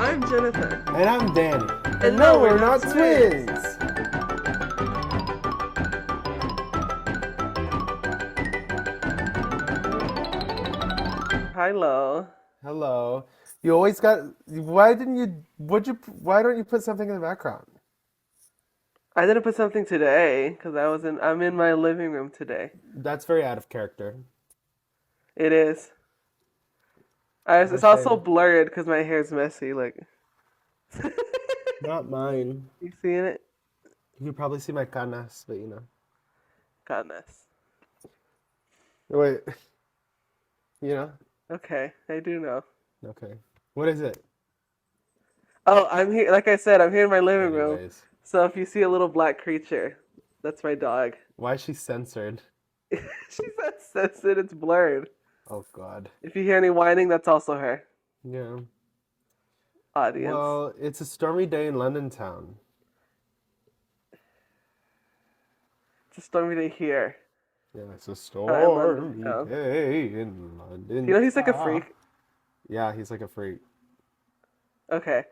I'm Jonathan. And I'm Danny. And no, we're not twins. Hello. Hello. You always got. Why don't you put something in the background? I didn't put something today because I'm in my living room today. That's very out of character. It is. It's also blurred because my hair's messy. Like, Not mine. you seeing it? You could probably see my canas, but Goodness. Wait. You know? Okay, I do know. Okay. What is it? Oh, I'm here. Like I said, I'm here in my living room. Anyways. So if you see a little black creature, that's my dog. Why is she censored? She says it. It's blurred. Oh, God. If you hear any whining, that's also her. Yeah. Audience. Well, it's a stormy day in London town. It's a stormy day here. Yeah, it's a London stormy town. day in London. You know he's like a freak. Yeah, he's like a freak. Okay.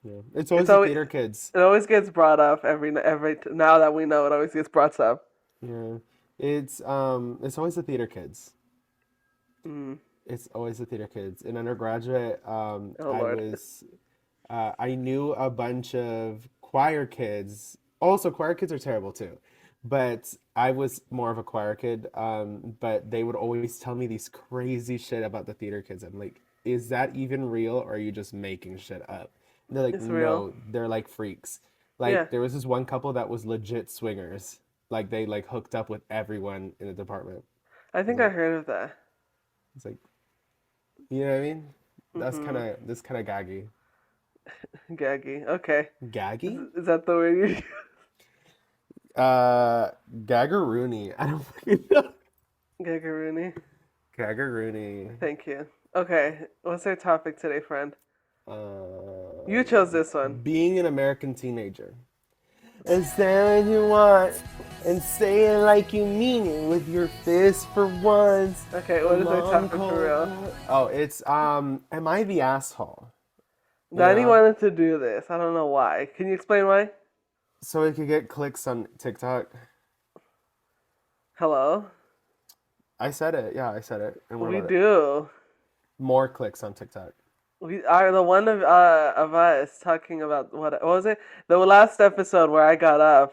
Yeah, it's always the theater kids. It always gets brought up every now that we know it always gets brought up. Yeah, it's always the theater kids. Mm. It's always the theater kids. In undergraduate, Lord. I knew a bunch of choir kids. Also, choir kids are terrible too, but I was more of a choir kid. But they would always tell me these crazy shit about the theater kids. I'm like, is that even real, or are you just making shit up? And they're like, It's no, real. they're like freaks. Like Yeah. there was this one couple that was legit swingers. Like they like hooked up with everyone in the department. I think I heard of that. It's like, you know what I mean? Mm-hmm. That's kind of gaggy. Gaggy. Okay. Gaggy? Is that the word you use? Gaggeroony. I don't fucking know. Gaggeroony. Gaggeroony. Thank you. Okay. What's our topic today, friend? You Uh, chose this one. Being an American teenager. And say what you want and say it like you mean it with your fist for once. Okay, what is our topic for real? Oh, it's am I the asshole? Danny Yeah. wanted to do this. I don't know why. Can you explain why? So we could get clicks on TikTok. Hello? I said it. Yeah, I said it. And what We about it? do. More clicks on TikTok. We are the one of us talking about what was it? The last episode where I got up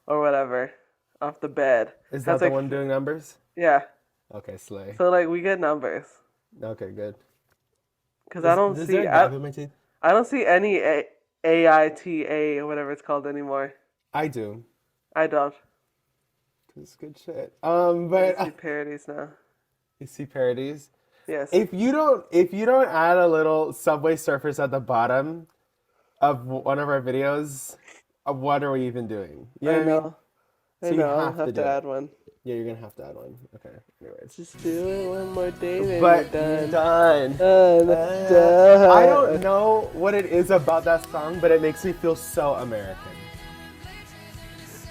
or whatever off the bed. Is That's that the like, one doing numbers? yeah. Okay, slay. So like we get numbers Okay, good. because I don't Is see there a gap in my teeth? I don't see any AITA or whatever it's called anymore. I do. I don't. It's good shit. I But see parodies now. you see parodies. Yes. If you don't add a little Subway Surfers at the bottom of one of our videos, what are we even doing? You know I what I mean? know. So I you know. I'll have to have do to it. add one. Yeah, you're gonna have to add one. Okay. Anyways. Just do it one more day, then But you're you're done. done. Done. I don't know what it is about that song, but it makes me feel so American.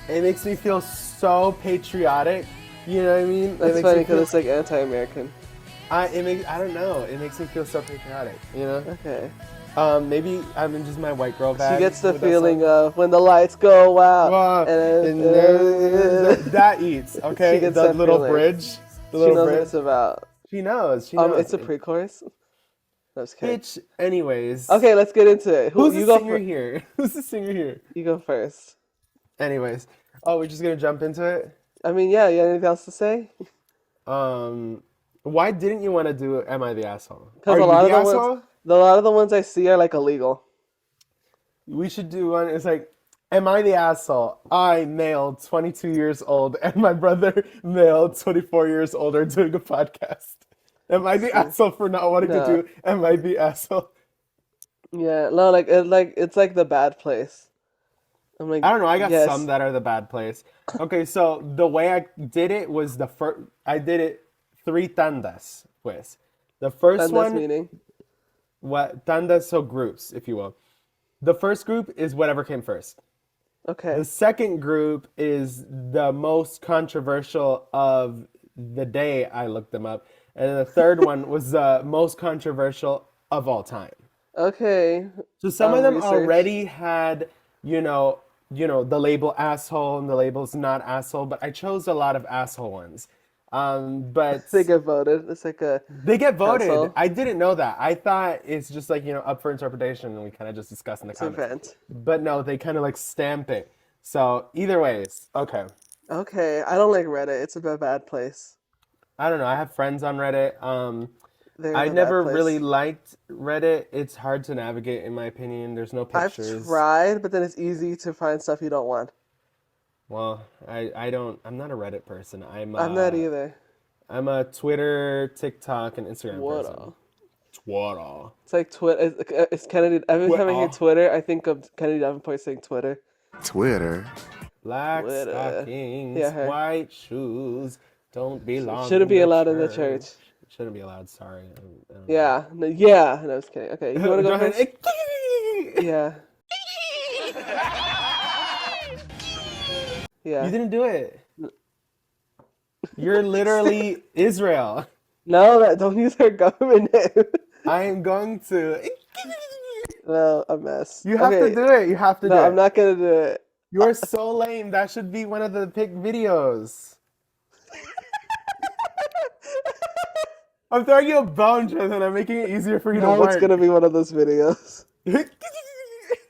It makes me feel so patriotic. You know what I mean? That's funny because it's like anti-American. I don't know. It makes me feel so patriotic. You know? Okay. Maybe I'm in just my white girl bag. She gets the with that feeling song. of when the lights go out. Wow. And That eats. Okay. She gets The that little feeling. bridge. The She little knows bridge. what it's about. She knows. She knows. It's a pre-chorus. No, just kidding. Bitch. Anyways. Okay, let's get into it. Who's you the go singer here? Who's the singer here? You go first. Anyways. Oh, we're just gonna jump into it. I mean, yeah. You have anything else to say? Why didn't you want to do Am I the Asshole? Because Are a you lot the of asshole? the ones I see are like illegal. We should do one. It's like, am I the asshole? I, male, 22 years old, and my brother, male, 24 years old, are doing a podcast. Am I the asshole for not wanting to No. do Am I the Asshole? Yeah, no, it's like the bad place. I'm like, I don't know. I got yes. some that are the bad place. Okay, so the way I did it was I did it 3 tandas, pues. The first Tandas one, meaning. tandas, so groups, if you will. The first group is whatever came first. Okay. The second group is the most controversial of the day. I looked them up. And the third one was the most controversial of all time. Okay. So some of them Research. already had, you know, the label asshole and the labels not asshole, but I chose a lot of asshole ones. But They get voted. It's like a they get voted. council. I didn't know that. I thought it's just like, up for interpretation and we kind of just discuss in the It's a comments. vent. But no, they kind of like stamp it. So either ways, okay. Okay, I don't like Reddit. It's a bad place. I don't know. I have friends on Reddit. They're I a bad never really place. liked Reddit. It's hard to navigate, in my opinion. There's no I've pictures. tried, but then it's easy to find stuff you don't want. Well, I don't. I'm not a Reddit person. I'm not either. I'm a Twitter, TikTok, and Instagram What person. a. Twitter. It's like Twitter. It's Kennedy. Every time I hear Twitter. Twitter, I think of Kennedy Davenport saying Twitter. Twitter. Black Twitter. Yeah, stockings, her. white shoes, don't belong Shouldn't in be the allowed in the church. church. Shouldn't be allowed. Sorry. I don't know. Yeah. No, yeah. No, I was kidding. Okay, you want to go Johan, first? Yeah. you Yeah. didn't do it. You're literally Israel. No, don't use her government name. I am going to. No, a mess. You have to Okay. do it. You have to do No, I'm it. not gonna do it. You're so lame. That should be one of the pick videos. I'm throwing you a bone, Jonathan. I'm making it easier for you to Now it's gonna work. be one of those videos.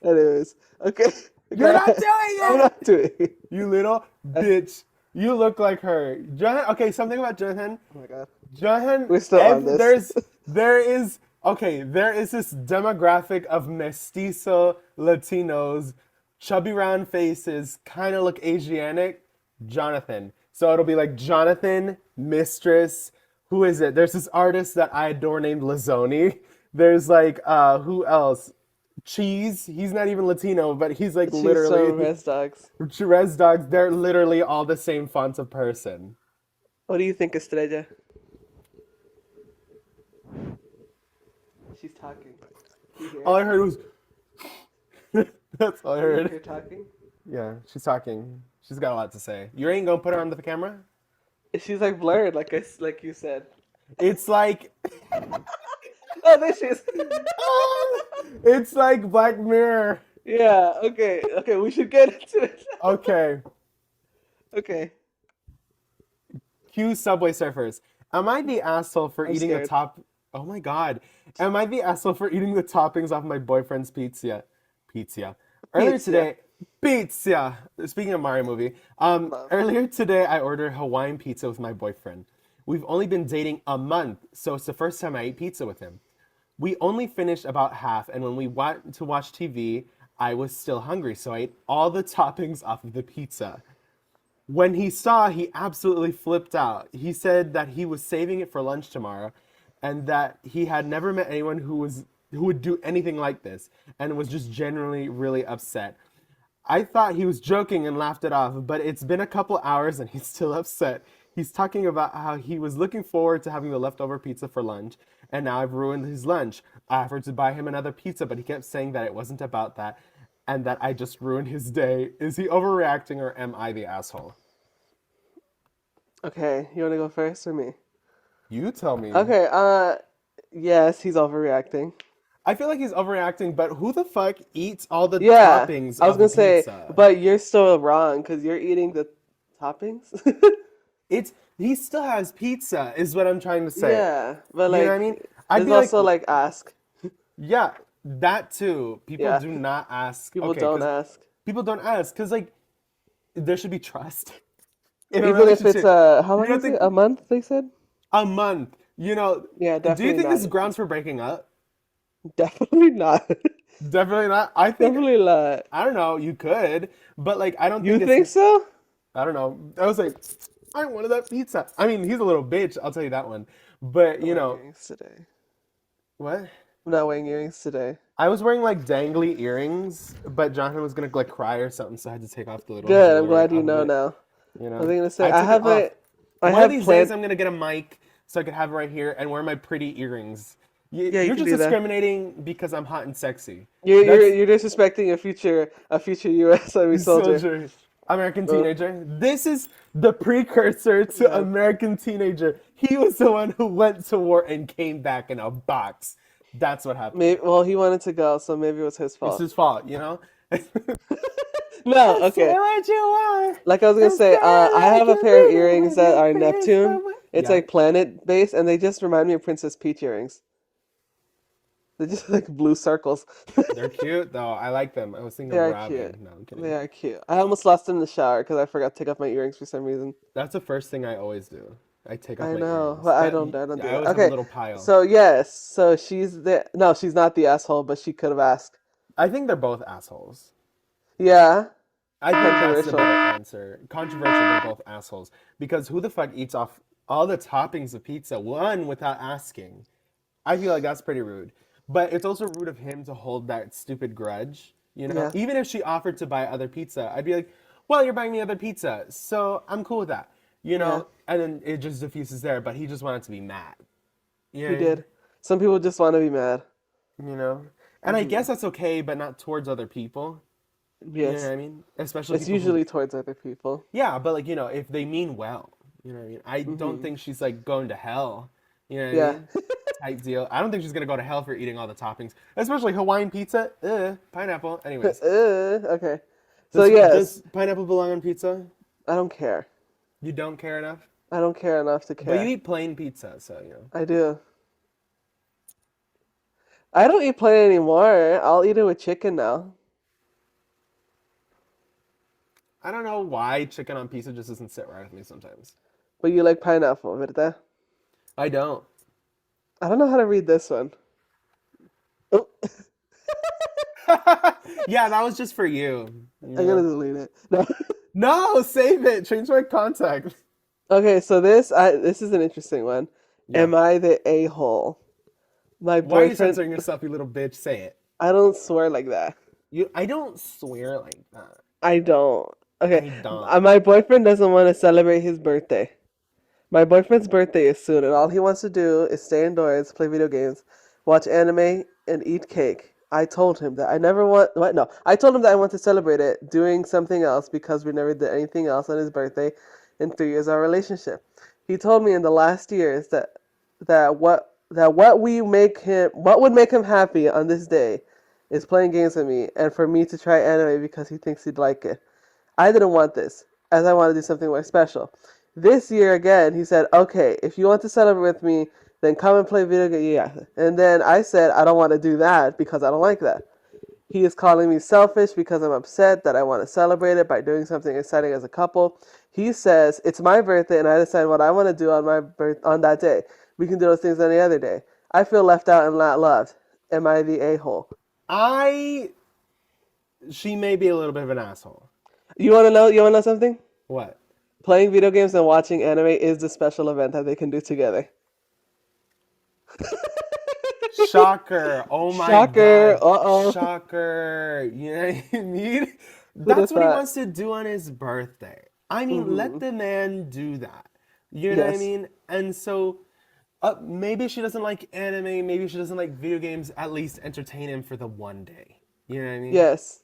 Anyways, okay. You're not doing I'm it. not doing it. You little bitch. You look like her. Jonathan, okay, something about Jonathan. Oh my god. Jonathan, We're still on this. there is this demographic of mestizo Latinos, chubby round faces, kind of look Asiatic. Jonathan. So it'll be like Jonathan, Mistress. Who is it? There's this artist that I adore named Lazzoni. There's like who else? Cheese. He's not even Latino, but he's like She's so literally res dogs. Res dogs. They're literally all the same fonts of person. What do you think, Estrella? She's talking. You hear All I her? heard was. That's all I You hear heard. her talking? Yeah, she's talking. She's got a lot to say. You ain't gonna put her on the camera? She's like blurred, like you said. It's like. Oh, there she is. It's like Black Mirror. Yeah. Okay. Okay. We should get into it. Okay. Okay. Cue Subway Surfers. Am I the asshole for I'm eating the scared. top? Oh my god. Am I the asshole for eating the toppings off my boyfriend's pizza? Pizza. Earlier Pizza. today, pizza. Speaking of Mario movie, Love. earlier today I ordered Hawaiian pizza with my boyfriend. We've only been dating a month, so it's the first time I ate pizza with him. We only finished about half, and when we went to watch TV, I was still hungry, so I ate all the toppings off of the pizza. When he saw, he absolutely flipped out. He said that he was saving it for lunch tomorrow and that he had never met anyone who would do anything like this and was just generally really upset. I thought he was joking and laughed it off, but it's been a couple hours and he's still upset. He's talking about how he was looking forward to having the leftover pizza for lunch, and now I've ruined his lunch. I offered to buy him another pizza, but he kept saying that it wasn't about that and that I just ruined his day. Is he overreacting or am I the asshole? Okay. You want to go first or me? You tell me. Okay. Yes, he's overreacting. I feel like he's overreacting, but who the fuck eats all the Yeah. toppings I was of a gonna say, pizza? but you're still wrong because you're eating the toppings. He still has pizza, is what I'm trying to say. Yeah, but You know what I like, mean? I'd there's be like, also like ask. yeah, that too. People Yeah. do not ask. People Okay, don't 'cause ask. people don't ask because like there should be trust in a Even if it's relationship. how You long don't is it? think A month, they said? a month? Yeah, Do you definitely think this is not. grounds for breaking up? Definitely not. Definitely not. I think Definitely not. I don't know. You could, but like I don't You think think it's. so? I don't know. I was like, I wanted that pizza. I mean, he's a little bitch. I'll tell you that one. But I'm wearing earrings today. what? I'm not wearing earrings today. I was wearing like dangly earrings, but Jonathan was gonna like cry or something, so I had to take off the little Good. I'm jewelry glad you off of know it. now. You What was know, I gonna say? I I took it have off. it. I One of have these days, planned. I'm gonna get a mic so I could have it right here and wear my pretty earrings. Yeah, you You're can just do that. discriminating because I'm hot and sexy. You're you're That's you're disrespecting a future U.S. Army soldier. soldier, American Uh, teenager. This is the precursor to yeah. American teenager. He was the one who went to war and came back in a box. That's what happened. Maybe, well, he wanted to go, so maybe it was his It's fault. his fault, you know? No, Just say okay. what you want. Like I was gonna Don't say, stare I have like a you pair of mean it earrings with that your are face. Neptune. It's Yeah, like planet based, and they just remind me of Princess Peach earrings. They're just like blue circles. they're cute though. I like them. I was thinking They of are cute. Robin. No, I'm They kidding. are cute. I almost lost them in the shower because I forgot to take off my earrings for some reason. That's the first thing I always do. I take off I my know, earrings. but That I don't do I that. always have a Okay, little pile. so yes, so she's the no, she's not the asshole, but she could have asked. I think they're both assholes. Yeah, I think that's the controversial. better answer. Controversial, they're both assholes. Because who the fuck eats off all the toppings of pizza, one, without asking? I feel like that's pretty rude. But it's also rude of him to hold that stupid grudge, you know? Yeah, Even if she offered to buy other pizza, I'd be like, well, you're buying me other pizza, so I'm cool with that, you yeah, know? And then it just diffuses there, but he just wanted to be mad, you know he what I mean? did. Some people just want to be mad. You know? And I Hmm. guess that's okay, but not towards other people, you know what Yes, I mean? Especially it's people who usually towards other people. yeah, but like, you know, if they mean well, you know what I mean? I don't Hmm. think she's like going to hell, you know what I Yeah. mean? Type deal. I don't think she's gonna go to hell for eating all the toppings, especially Hawaiian pizza. Pineapple. Anyways, Okay. So yes, does pineapple belong on pizza? I don't care. You don't care enough, I don't care enough to but you care. eat plain pizza, so you know. I do. I don't eat plain anymore. I'll eat it with chicken now. I don't know why chicken on pizza just doesn't sit right with me sometimes. But you like pineapple, ¿verdad? I don't. I don't know how to read this one. Oh, Yeah, that was just for you. You I'm gonna know. delete it. No. No, save it. Change my contact. Okay, so this is an interesting one. Yeah. Am I the a-hole? My Why are you boyfriend. censoring yourself, you little bitch? Say it. I don't swear like that. I don't swear like that. I don't. Okay, I don't. my boyfriend doesn't want to celebrate his birthday. My boyfriend's birthday is soon, and all he wants to do is stay indoors, play video games, watch anime, and eat cake. I told him that I never want. What? No, I told him that I want to celebrate it doing something else because we never did anything else on his birthday in 3 years of our relationship. He told me in the last years that what would make him happy on this day is playing games with me and for me to try anime because he thinks he'd like it. I didn't want this, as I want to do something more special. This year again, he said, "Okay, if you want to celebrate with me, then come and play video games." Yeah, and then I said, "I don't want to do that because I don't like that." He is calling me selfish because I'm upset that I want to celebrate it by doing something exciting as a couple. He says it's my birthday and I decide what I want to do on on that day. We can do those things any other day. I feel left out and not loved. Am I the a-hole? I. She may be a little bit of an asshole. You want to know? You want to know something? What? Playing video games and watching anime is the special event that they can do together. Shocker. Oh my Shocker. god. Uh-oh. Shocker. You know what I mean? Who'd have That's what he thought? wants to do on his birthday. I mean, let Hmm. the man do that. You know what I Yes. mean? And so maybe she doesn't like anime, maybe she doesn't like video games, at least entertain him for the one day. You know what I mean? Yes.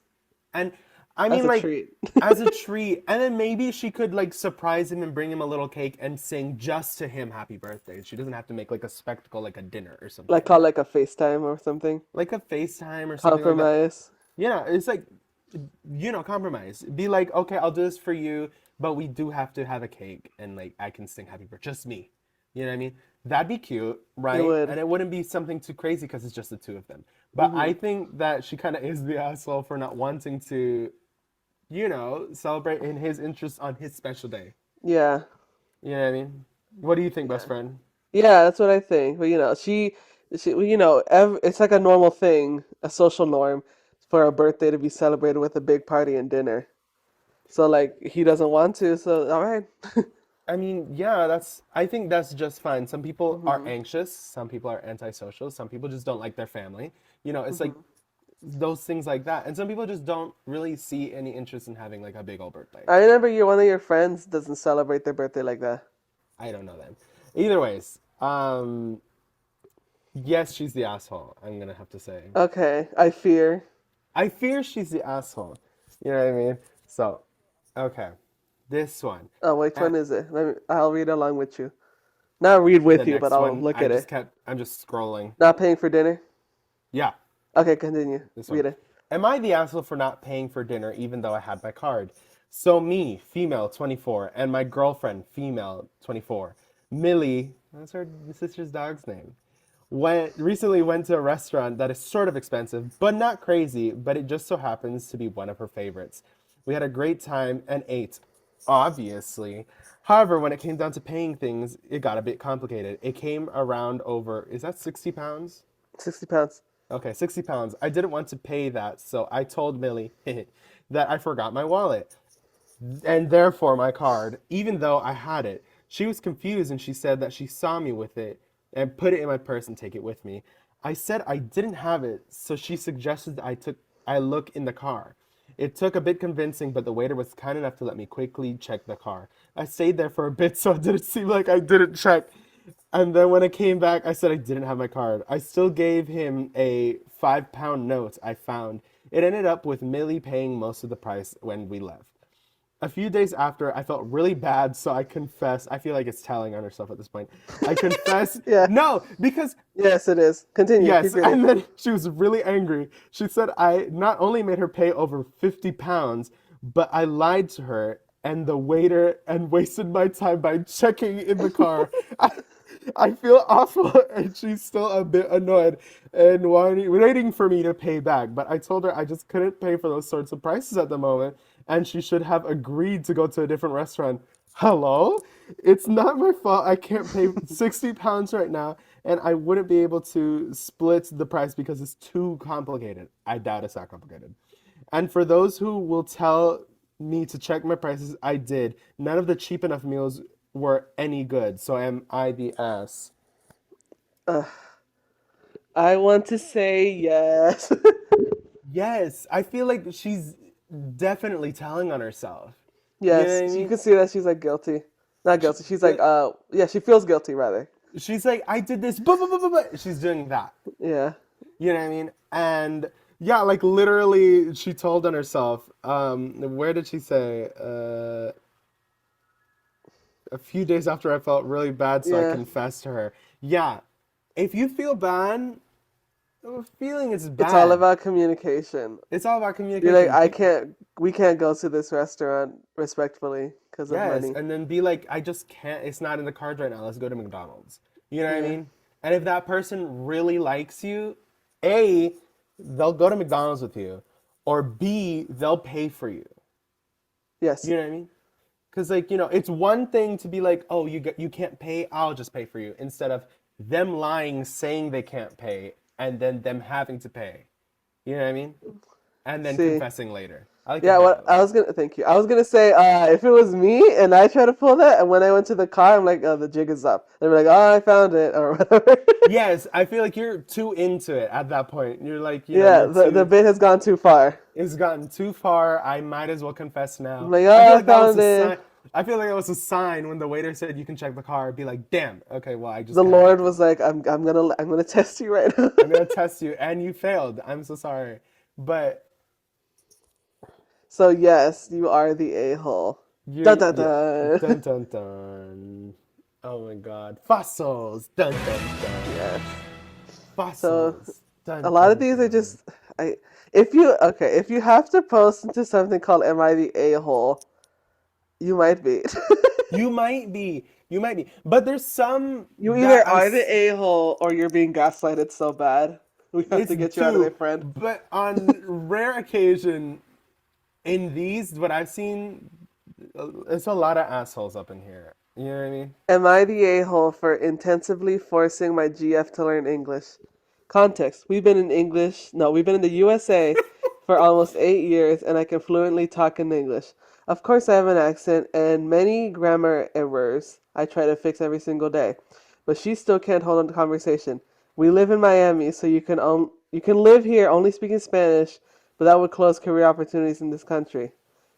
And I As mean, a like, treat. as a treat. And then maybe she could, like, surprise him and bring him a little cake and sing just to him happy birthday. She doesn't have to make, like, a spectacle, like a dinner or Like something. call like a FaceTime or something. Like a FaceTime or something like that. Compromise. Yeah, it's like, compromise. Be like, okay, I'll do this for you, but we do have to have a cake and, like, I can sing happy birthday. Just me. You know what I mean? That'd be cute, It right? would. And it wouldn't be something too crazy because it's just the two of them. But Hmm. I think that she kind of is the asshole for not wanting to celebrate in his interest on his special day. Yeah. You know what I mean? What do you think, best Yeah. friend? Yeah, that's what I think. But well, it's like a normal thing, a social norm for a birthday to be celebrated with a big party and dinner. So like he doesn't want to, so all right. I mean, yeah, I think that's just fine. Some people are Hmm. anxious, some people are antisocial, some people just don't like their family. It's like Hmm. those things like that. And some people just don't really see any interest in having like a big old birthday. I remember one of your friends doesn't celebrate their birthday like that. I don't know them. Either ways, yes, she's the asshole, I'm gonna have to say. Okay, I fear. I fear she's the asshole. You know what I mean? So, okay. This one. Oh, which Uh, one is it? I'll read along with you. Not read the with you, but next I'll one, look at it. I'm just scrolling. Not paying for dinner. Yeah, Okay, continue. this one. Read it. Am I the asshole for not paying for dinner even though I had my card? So me, female 24, and my girlfriend, female 24. Millie, that's her sister's dog's name. Recently went to a restaurant that is sort of expensive, but not crazy, but it just so happens to be one of her favorites. We had a great time and ate, obviously. However, when it came down to paying things, it got a bit complicated. It came around over, is that 60 pounds? 60 pounds. Okay, 60 pounds. I didn't want to pay that, so I told Millie that I forgot my wallet and therefore my card, even though I had it. She was confused and she said that she saw me with it and put it in my purse and take it with me. I said I didn't have it, so she suggested I look in the car. It took a bit convincing, but the waiter was kind enough to let me quickly check the car. I stayed there for a bit so it didn't seem like I didn't check. And then when I came back, I said I didn't have my card. I still gave him a £5 note I found. It ended up with Millie paying most of the price when we left. A few days after, I felt really bad, so I confessed. I feel like it's telling on herself at this point. I confessed. Yeah. No, because Yes, it is. Continue. yes, Keep reading. and then she was really angry. She said I not only made her pay over £50, but I lied to her and the waiter and wasted my time by checking in the car. I feel awful, and she's still a bit annoyed and waiting for me to pay back. But I told her I just couldn't pay for those sorts of prices at the moment, and she should have agreed to go to a different restaurant. Hello? It's not my fault. I can't pay £60 right now, and I wouldn't be able to split the price because it's too complicated. I doubt it's that complicated. And for those who will tell me to check my prices, I did. None of the cheap enough meals were any good. So am I the ass? I want to say yes. Yes, I feel like she's definitely telling on herself. You know Yes, what I you mean? can see that she's like guilty. Not guilty. She's like, Like yeah, she feels guilty rather. she's like, I did this, but she's doing that. Yeah. You know what I mean? And yeah, like literally, she told on herself. Where did she say? A few days after I felt really bad, so I Yeah. confessed to her. Yeah, if you feel bad, feeling is It's all bad. about communication. It's all about Be like, communication. I can't, we can't go to this restaurant respectfully because of Yes, money. and then be like, I just can't. It's not in the cards right now. Let's go to McDonald's. You know what I Yeah. mean? And if that person really likes you, A, they'll go to McDonald's with you, or B, they'll pay for you. Yes. You know what I mean? Because like it's one thing to be like, oh, you can't pay, I'll just pay for you, instead of them lying, saying they can't pay, and then them having to pay. You know what I mean? And then See. confessing later. I like it Yeah, that what way. I was gonna thank you. I was gonna say, if it was me and I try to pull that, and when I went to the car, I'm like, oh, the jig is up. And they're like, oh, I found it, or whatever. Yes, I feel like you're too into it at that point. You're like, Yeah, you're the too. bit has gone too far. It's gotten too far. I might as well confess I'm now. like, I feel oh, I like that was found a it. sign. I feel like that was a sign when the waiter said you can check the car. Be like, damn. Okay, well, I just The kind of have Lord to. was like, I'm gonna test you right now. I'm gonna test you, and you failed. I'm so sorry, but So yes, you are the a-hole. Dun you're dun yeah. dun. Dun dun dun. Oh my God, fossils. Dun dun dun. Yes. So Fossils. a Dun lot of dun these are dun. just I. If you have to post into something called "Am I the a-hole?" You might be. You might be. You might be. But there's some You that either are the a-hole or you're being gaslighted so bad. We have it's to get you out of there, two, friend. but on rare occasion, in these, what I've seen, it's a lot of assholes up in here. You know what I mean? Am I the a-hole for intensively forcing my GF to learn English? Context. We've been in the USA for almost 8 years and I can fluently talk in English. Of course, I have an accent and many grammar errors I try to fix every single day. But she still can't hold on to conversation. We live in Miami, so you can live here only speaking Spanish, but that would close career opportunities in this country.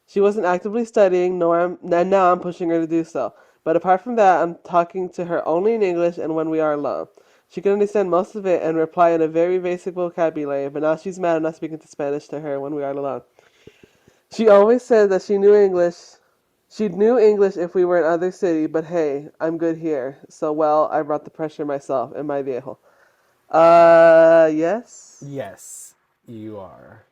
She wasn't actively studying, and now I'm pushing her to do so. But apart from that, I'm talking to her only in English and when we are alone. She can understand most of it and reply in a very basic vocabulary, but now she's mad I'm not speaking to Spanish to her when we are alone. She always said that she knew English. She knew English if we were in other city, but hey, I'm good here. So well, I brought the pressure myself. Am I viejo? Yes. Yes, you are.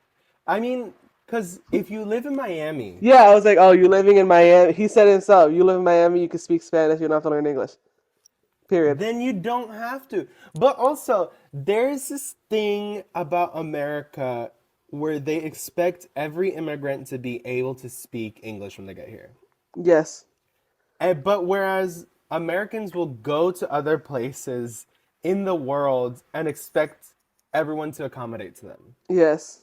I mean, because if you live in Miami, Yeah, I was like, oh, you living in Miami? He said himself, you live in Miami, you can speak Spanish, you don't have to learn English. Period. then you don't have to. But also, there's this thing about America where they expect every immigrant to be able to speak English when they get here. Yes. But whereas Americans will go to other places in the world and expect everyone to accommodate to them. Yes.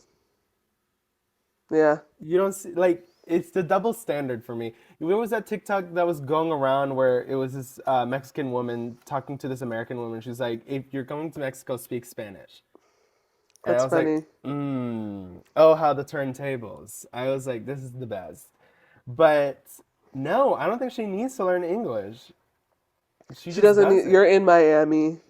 Yeah. You don't see, like, it's the double standard for me. There was that TikTok that was going around where it was this Mexican woman talking to this American woman. She's like, if you're going to Mexico, speak Spanish. And I That's was like, funny. oh, how the turntables. I was like, this is the best. But no, I don't think she needs to learn English. She She just doesn't does need, it. you're in Miami.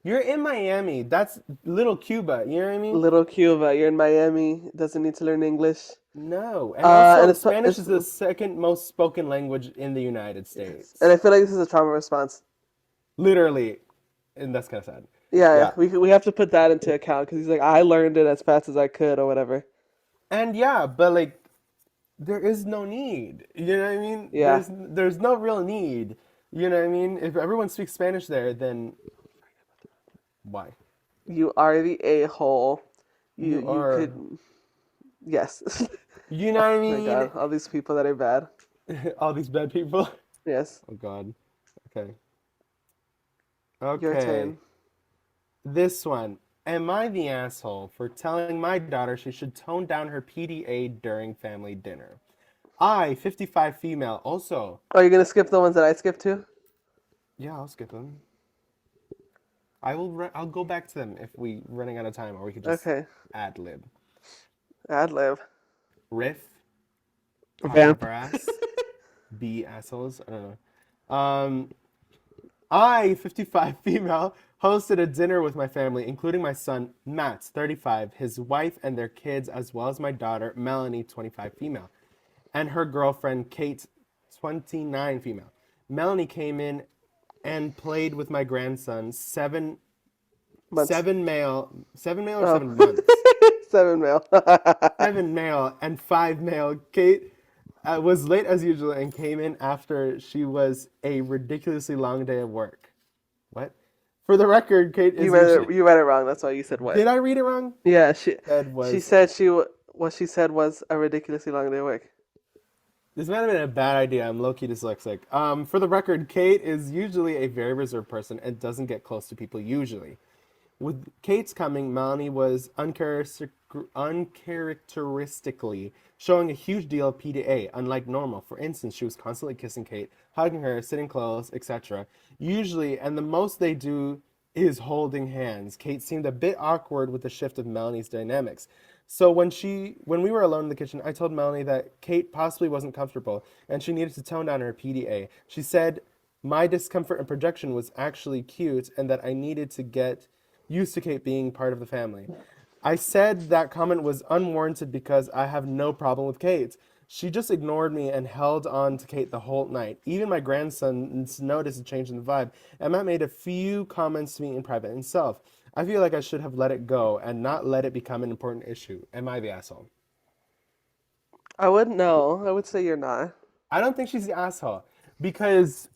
You're in Miami. That's little Cuba. You know what I mean? Little Cuba, you're in Miami. Doesn't need to learn English. No. And And also, it's, Spanish it's, is the second most spoken language in the United yes. And States. I feel like this is a trauma response. Literally. And that's kind of sad. Yeah, Yeah. we have to put that into account because he's like, I learned it as fast as I could or whatever. And yeah, but like, there is no need. You know what I mean? Yeah, There's no real need. You know what I mean? If everyone speaks Spanish there, then why? you are the a-hole. You You are. could, yes. You know Oh what I my mean? God, all these people that are bad. All these bad people. Yes, Oh God. Okay. your Okay. turn. This one. Am I the asshole for telling my daughter she should tone down her PDA during family dinner? I, 55 female, also. Oh, you're gonna skip the ones that I skipped too? Yeah, I'll skip them. I'll go back to them if we running out of time, or we could just Okay, ad lib. ad lib. Riff, talking up Vamp. our ass, be assholes. I don't know. I, 55 female, hosted a dinner with my family, including my son, Matt, 35, his wife and their kids, as well as my daughter, Melanie, 25 female, and her girlfriend, Kate, 29 female. Melanie came in and played with my grandson, Months. seven male or Oh, 7 months? 7 male. 7 male and 5 male. Kate was late as usual and came in after she was a ridiculously long day of work. What? For the record, Kate You is read usually. it. You read it wrong. That's why you said what? Did I read it wrong? Yeah, Said she was. said what she said was a ridiculously long day of work. This might have been a bad idea. I'm low key dyslexic. For the record, Kate is usually a very reserved person and doesn't get close to people usually. With Kate's coming, Melanie was uncharacteristically showing a huge deal of PDA, unlike normal. For instance, she was constantly kissing Kate, hugging her, sitting close, etc. Usually, and the most they do is holding hands. Kate seemed a bit awkward with the shift of Melanie's dynamics. So when we were alone in the kitchen, I told Melanie that Kate possibly wasn't comfortable and she needed to tone down her PDA. She said my discomfort and projection was actually cute and that I needed to get used to Kate being part of the family. I said that comment was unwarranted because I have no problem with Kate. She just ignored me and held on to Kate the whole night. Even my grandson noticed a change in the vibe, and Matt made a few comments to me in private himself. I feel like I should have let it go and not let it become an important issue. Am I the asshole? I wouldn't know. I would say you're not. I don't think she's the asshole because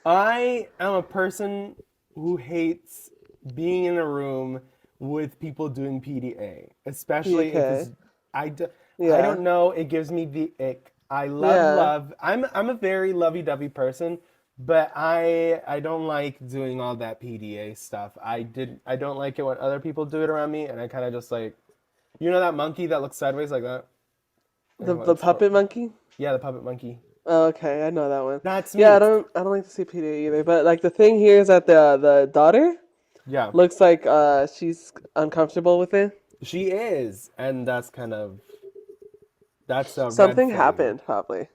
I am a person who hates being in a room with people doing PDA, especially if Okay. it's I, do, I Yeah. don't know, it gives me the ick. I Yeah. love. I'm a very lovey-dovey person, but I don't like doing all that PDA stuff. I don't like it when other people do it around me, and I kind of just like, that monkey that looks sideways like that. I The don't know what the it's called. puppet monkey. Yeah, the puppet monkey. Oh, okay, I know that one. That's Yeah, I me. don't I don't like to see PDA either. But like the thing here is that the daughter Yeah, looks like she's uncomfortable with it. she is, and that's a red Something flag. happened probably.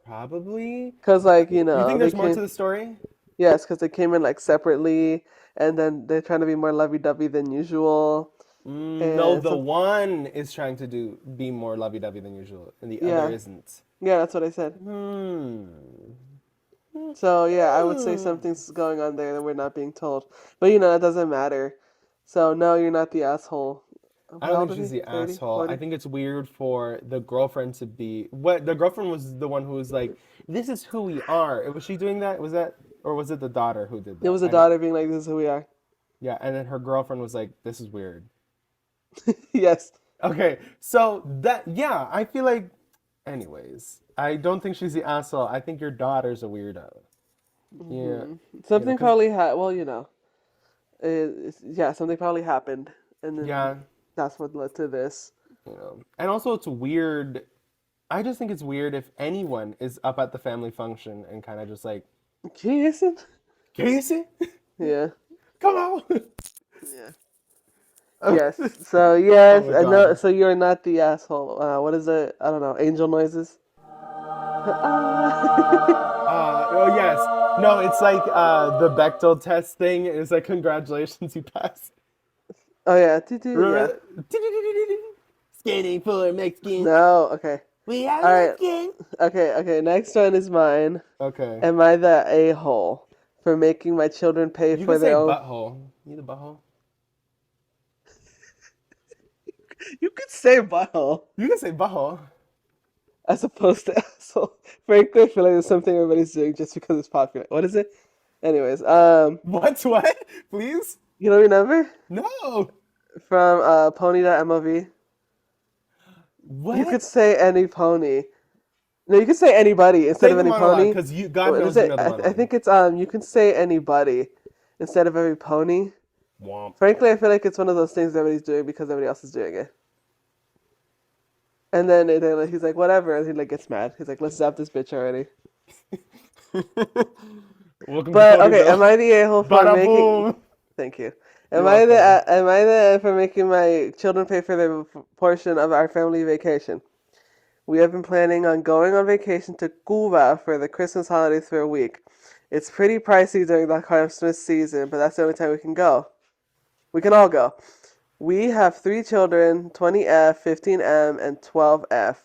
Probably. Cause like You think they there's more came. to the story? Yes, cause they came in like separately, and then they're trying to be more lovey-dovey than usual, No, and the some. one is trying to be more lovey-dovey than usual, and the other Yeah, isn't. yeah, that's what I said. Hmm. So yeah, I would say something's going on there that we're not being told. But that doesn't matter. So no, you're not the asshole. I don't How old think is she's he? the 30, asshole. I 40? think it's weird for the girlfriend to be what the girlfriend was the one who was like, "This is who we are." Was she doing that? Was that or was it the daughter who did It that? was a I don't. daughter being like, "This is who we are." Yeah, and then her girlfriend was like, "This is weird." Yes. Okay, so that yeah, I feel like. Anyways, I don't think she's the asshole. I think your daughter's a weirdo. Yeah, Something because probably well, yeah, something probably happened, and then yeah, that's what led to this. and also it's weird. I just think it's weird if anyone is up at the family function and kind of just like, Jason? Casey, Yeah. come on. Yeah. Yes. So yes, Oh my I know. god. So you're not the asshole. What is it? I don't know. Angel noises. Ah. Oh yes. No, it's like the Bechdel test thing. It's like congratulations, you passed. Oh yeah. Yeah. Remember that? Skating for Mexican. No. Okay. We are All right. Mexican. Okay. Okay. Next one is mine. Okay. Am I the a-hole for making my children pay You can for their say own? butthole. You the butthole? You could say butthole You can say butthole. as opposed to asshole. Frankly, I feel like it's something everybody's doing just because it's popular. What is it? Anyways, What? What? Please? you don't remember No. from pony.mov? You What? could say any pony. No, you could say anybody instead Say of the any monologue, pony. because you, God What is knows you it? know the I monologue. think it's you can say anybody instead of every pony. Womp. Frankly, I feel like it's one of those things everybody's doing because everybody else is doing it. And then he's like, whatever, and he like gets mad. He's like, let's zap this bitch already. Welcome to But okay, am Ponyville. I the a-hole for Bada making? boom. Thank you. You're welcome. Am I the for making my children pay for their portion of our family vacation? We have been planning on going on vacation to Cuba for the Christmas holidays for a week. It's pretty pricey during the Christmas season, but that's the only time we can go. We can all go. We have three children, 20F, 15M, and 12F,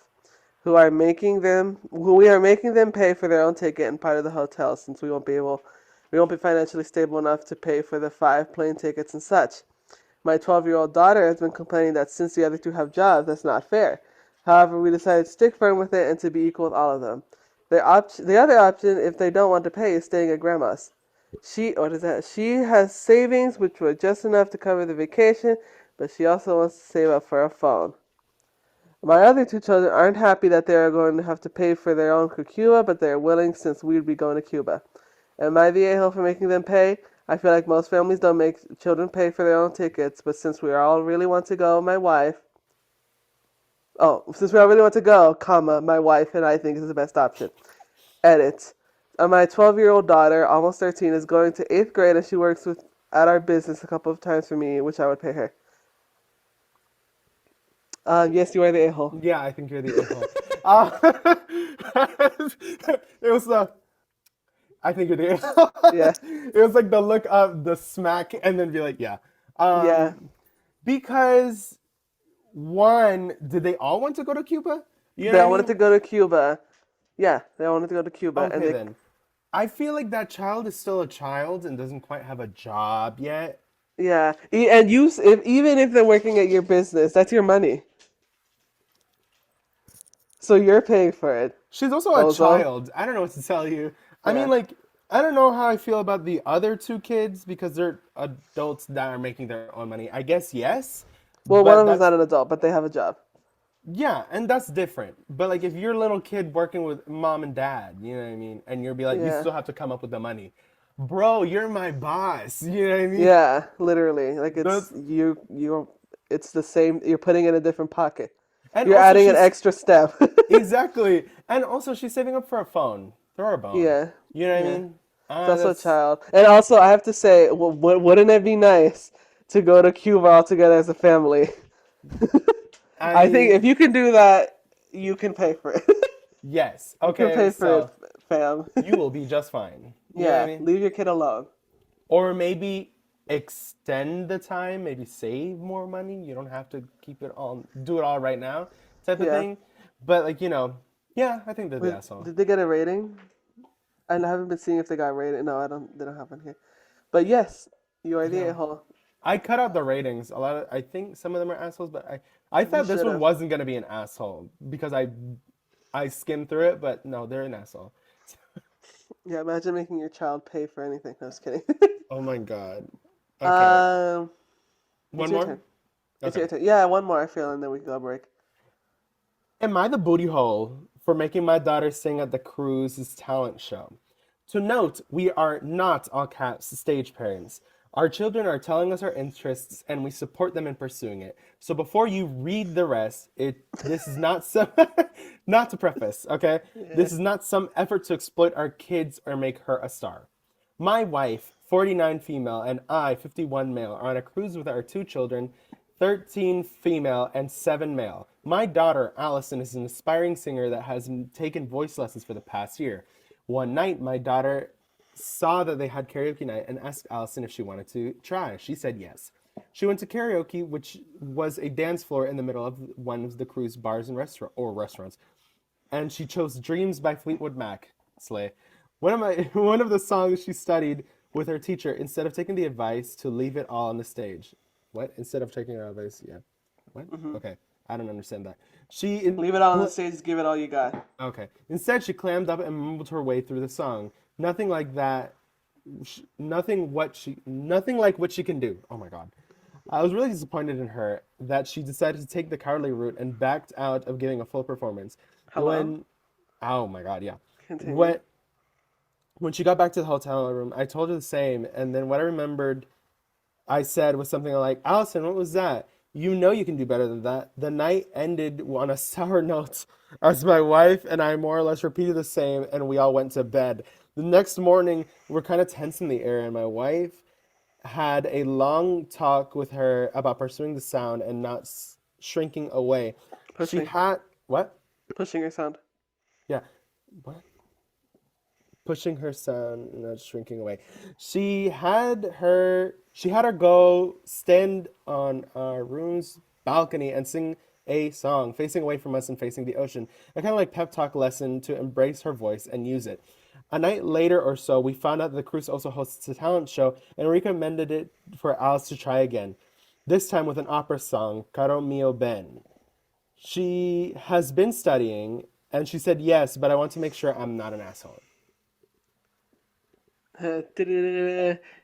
who we are making them pay for their own ticket and part of the hotel since we won't be financially stable enough to pay for the 5 plane tickets and such. My 12-year-old daughter has been complaining that since the other two have jobs, that's not fair. However, we decided to stick firm with it and to be equal with all of them. The other option, if they don't want to pay, is staying at grandma's. What is that? She has savings which were just enough to cover the vacation, but she also wants to save up for a phone. My other two children aren't happy that they are going to have to pay for their own Cuba, but they are willing since we'd be going to Cuba. Am I the a-hole for making them pay? I feel like most families don't make children pay for their own tickets, but since we all really want to go, since we all really want to go, my wife and I think is the best option. Edit. My 12-year-old daughter, almost 13, is going to 8th grade and she works at our business a couple of times for me, which I would pay her. Yes, you are the a-hole. Yeah, I think you're the a-hole. Uh, it was the. I think you're the a-hole. Yeah. It was like the look of the smack and then be like, yeah. Yeah. Because one, did they all want to go to Cuba? You know They what I all wanted to mean? go to Cuba. Yeah, they all wanted to go to Cuba, and Okay, then. I feel like that child is still a child and doesn't quite have a job yet. yeah, and even if they're working at your business, that's your money, so you're paying for it, She's also a bozo. child. I don't know what to tell you. I mean, Yeah. like, I don't know how I feel about the other two kids because they're adults that are making their own money. I guess yes, Well, one but of them's that's not an adult, but they have a job. yeah, and that's different. But like, if you're a little kid working with mom and dad, you know what I mean, and you'll be like, you Yeah. still have to come up with the money, bro. You're my boss. You know what I mean? Yeah, literally. Like That's it's the same. You're putting it in a different pocket. and You're also adding an she's extra step. exactly, and also she's saving up for a phone. Throw her a bone. Yeah. You know what I Yeah. mean? It's also a That's child, and also I have to say, wouldn't it be nice to go to Cuba all together as a family? I think I if you can do that, you can pay for it. yes. You can Okay, pay for it, so fam. you will be just fine. You know what I Yeah, mean? leave your kid alone. Or maybe extend the time, maybe save more money. You don't have to do it all right now, type of Yeah. thing. But like, yeah, I think they're the asshole. Did they get a rating? I haven't been seeing if they got rated. No, I don't. They don't have one here. But yes, you are the Yeah. a-hole. I cut out the ratings. A lot of I think some of them are assholes, but I You thought this should one have. wasn't gonna be an asshole because I skimmed through it, but no, they're an asshole. Yeah, imagine making your child pay for anything. No, just kidding. Oh my God. Okay. um, it's One your more? turn. It's Okay. your turn. Yeah, one more. I feel, and then we can go break. Am I the booty hole for making my daughter sing at the cruise's talent show? To note, we are not all caps stage parents. Our children are telling us our interests and we support them in pursuing it. So before you read the rest, this is not some not to preface, okay? Yeah. This is not some effort to exploit our kids or make her a star. My wife, 49 female, and I, 51 male, are on a cruise with our two children, 13 female and 7 male. My daughter, Allison, is an aspiring singer that has taken voice lessons for the past year. One night, my daughter saw that they had karaoke night and asked Allison if she wanted to try. She said yes. She went to karaoke, which was a dance floor in the middle of one of the cruise bars and restaurants, and she chose "Dreams" by Fleetwood Mac. Slay. One of the songs she studied with her teacher instead of taking the advice to leave it all on the stage. What? Instead of taking her advice? Yeah. What? Mm-hmm. Okay, I don't understand that. She in, Leave it all on the stage. Give it all you got. okay. Instead, she clammed up and mumbled her way through the song. Nothing like that. Nothing like what she can do. Oh my God. I was really disappointed in her that she decided to take the cowardly route and backed out of giving a full performance. Hello. When, oh my God, yeah. Continue. When when she got back to the hotel room, I told her the same, and then what I remembered I said was something like, Allison, what was that? You know you can do better than that. The night ended on a sour note as my wife and I more or less repeated the same, and we all went to bed. The next morning, we're kind of tense in the air, and my wife had a long talk with her about pursuing the sound and not shrinking away. She Pushing. had, what? Pushing your sound. Yeah. What? Pushing her son, not shrinking away. She had her go stand on our room's balcony and sing a song, facing away from us and facing the ocean. A kind of like pep talk lesson to embrace her voice and use it. A night later or so, we found out that the cruise also hosts a talent show and recommended it for Alice to try again. This time with an opera song, Caro mio ben. She has been studying and she said yes, but I want to make sure I'm not an asshole.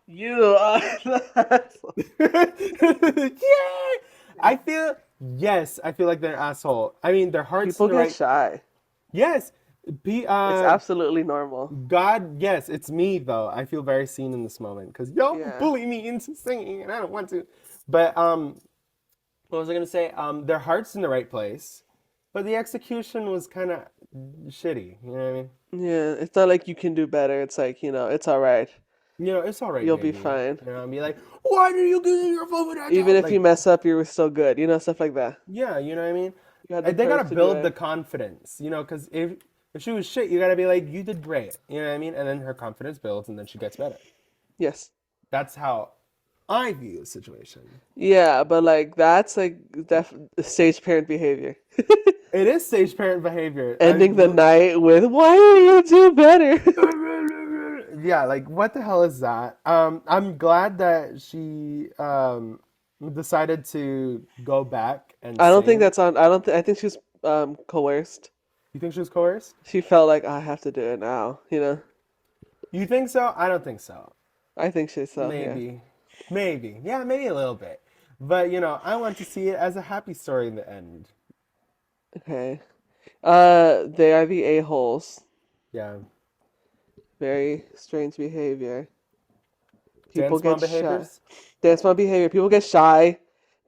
You are the asshole. Yeah, I feel yes. I feel like they're an asshole. I mean, their heart's in People the get right. shy. Yes, It's absolutely normal. God. Yes, it's me though. I feel very seen in this moment because y'all Yeah. bully me into singing, and I don't want to. But what was I gonna say? Their heart's in the right place, but the execution was kind of shitty. You know what I mean? Yeah. It's not like you can do better. It's like, it's all right. You know, it's all right, You'll be baby. fine. You know, and be like, why do you give your phone for that Even job? if you Like, mess up, you're still good. Stuff like that. yeah, you know what I mean? You had the They gotta courage to do build the it. confidence, because if she was shit, you gotta be like, you did great, you know what I mean? And then her confidence builds, and then she gets better. Yes. That's how I view the situation. Yeah, but like that's like stage parent behavior. It is stage parent behavior. Ending the night with "Why do you do better?" Yeah, like what the hell is that? I'm glad that she decided to go back and I don't think sing. that's on. I don't. I think she's coerced. You think she was coerced? She felt like I have to do it now. You think so? I don't think so. I think she's so. Yeah. Maybe. Maybe. Yeah, maybe a little bit. But, I want to see it as a happy story in the end. Okay. They are the a-holes. Yeah. Very strange behavior. People Dance mom get shy. behaviors? Dance mom behavior. People get shy.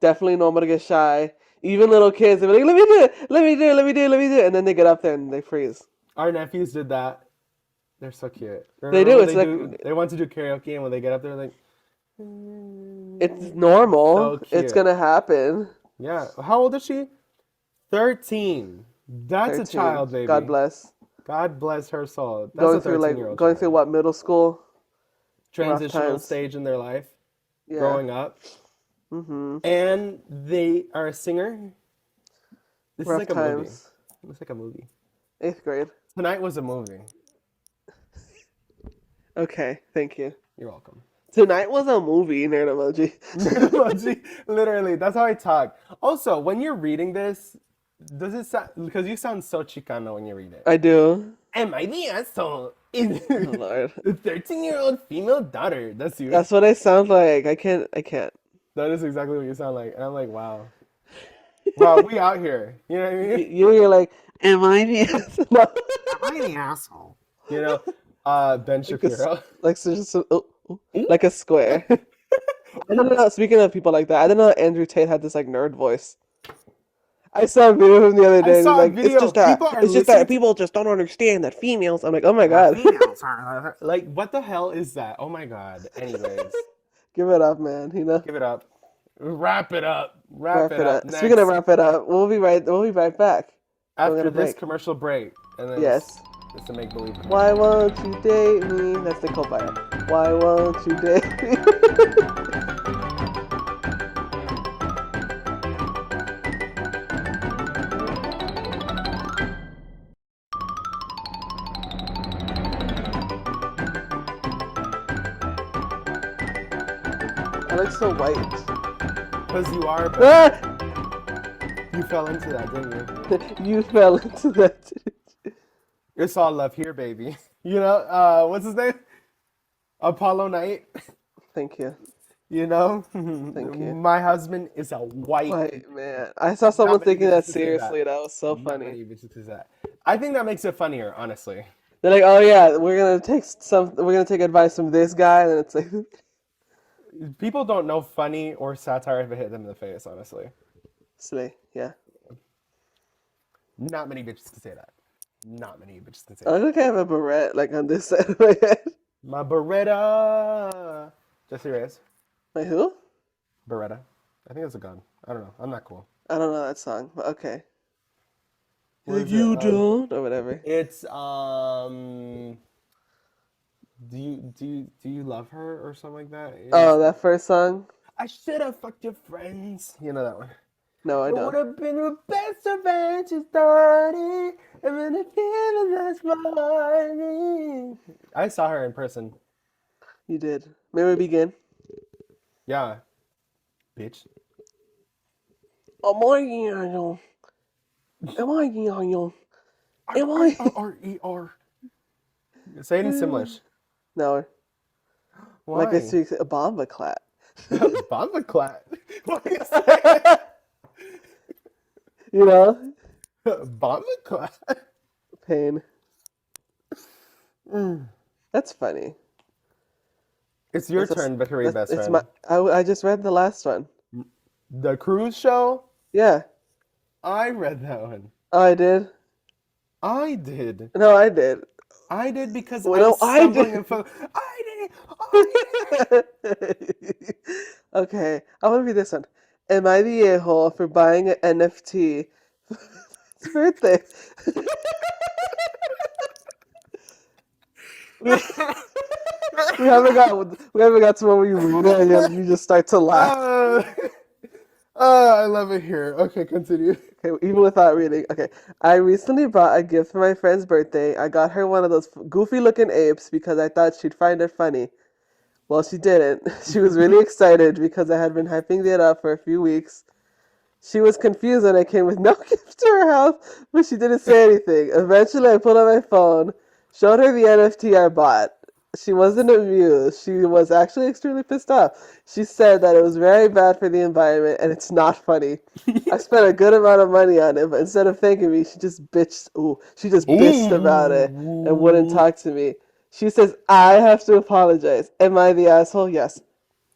Definitely normal to get shy. Even little kids, they're like, "Let me do it. Let me do it. Let me do it. Let me do it," and then they get up there and they freeze. Our nephews did that. They're so cute. They Remember do. when It's like they want to do karaoke and when they get up there, like, it's normal. so It's cute. gonna happen. Yeah. How old is she? 13. That's a 13. child, God baby. bless. God bless her soul. That's a Going through 13-year-old going through child. what, middle school? Rough Transitional times. stage in their life, Yeah. growing up. Mm-hmm. And they are a singer. This is Rough like a movie. times. It's like a movie. 8th grade. Tonight was a movie. Okay, thank you. You're welcome. Tonight was a movie, nerd emoji. Nerd emoji. Literally, that's how I talk. Also, when you're reading this, does it sound because you sound so Chicano when you read it? I do. Am I the asshole? Is Oh Lord. the 13-year-old female daughter? That's you. That's what I sound like. I can't. That is exactly what you sound like. And I'm like, wow. Wow, we out here. You know what I mean? You're like, am I the no. Am I the asshole? You know, Ben like a Shapiro. like so just like a square. I don't know. Speaking of people like that, I didn't know Andrew Tate had this like nerd voice. I saw a video of him the other I day, and he's saw a like, video. People are it's just that listening to people just don't understand that females." I'm like, "Oh my that God, females are like, what the hell is that? Oh my God. Anyways, give it up, man." You know, give it up. Wrap it up. Wrap wrap it it up. up. Speaking of Next, wrap it up, we'll be right back. We're after gonna this break. commercial break, and then Yes. it's a make believe. Why won't you date me? That's the Fire. Why won't you date me? I look so white. Because you are, but Ah! you fell into that, didn't you? You fell into that. It's all love here, baby. You know, what's his name? Apollo Knight. Thank you. You know, Thank you. my husband is a white. White man. I saw Not someone many thinking that bitches can say that. seriously. That was so Not funny. many bitches can say that. I think that makes it funnier, honestly. They're like, "Oh yeah, we're gonna take advice from this guy," and then it's like, People don't know funny or satire if it hit them in the face, honestly. slay. Yeah. Not many bitches can say that. Not many bitches can say I that. look like I have a beret like on this side of my head. My Beretta. Jesse Reyes. Wait, who? Beretta. I think it's a gun. I don't know. I'm not cool. I don't know that song, but okay. What Like is it? you don't or whatever. It's do you love her or something like that? Oh, It's that first song? I should have fucked your friends. You know that one. No, I It would don't. have been the best revenge started, and then the feeling that's morning. I saw her in person. You did. May we begin? Yeah, bitch. Am I you? Am I you? Am I? R-I-R-E-R. Say it in Simlish. No, like I Why? speak a bomba clap. Bomba clat. What are you saying? You know, Bomba clat. pain. That's funny. It's your turn, but to read best It's friend. my. I just read the last one. The cruise show. Yeah. I read that one. Oh, I did. I did. No, I did. I did because Well, I no, was I stumbling did. and I did. I Okay, I want to read this one. Am I the a-hole for buying an NFT for his birthday? we, we haven't got to where you read it and you just start to laugh. uh, I love it here. Okay, continue. Okay, even without reading. Okay, I recently bought a gift for my friend's birthday. I got her one of those goofy looking apes because I thought she'd find it funny. Well, she didn't. She was really excited because I had been hyping it up for a few weeks. She was confused when I came with no gift to her house, but she didn't say anything. Eventually, I pulled out my phone, showed her the NFT I bought. She wasn't amused. She was actually extremely pissed off. She said that it was very bad for the environment and it's not funny. I spent a good amount of money on it, but instead of thanking me, she just bitched about it and wouldn't Ooh. talk to me. She says, I have to apologize. Am I the asshole? Yes.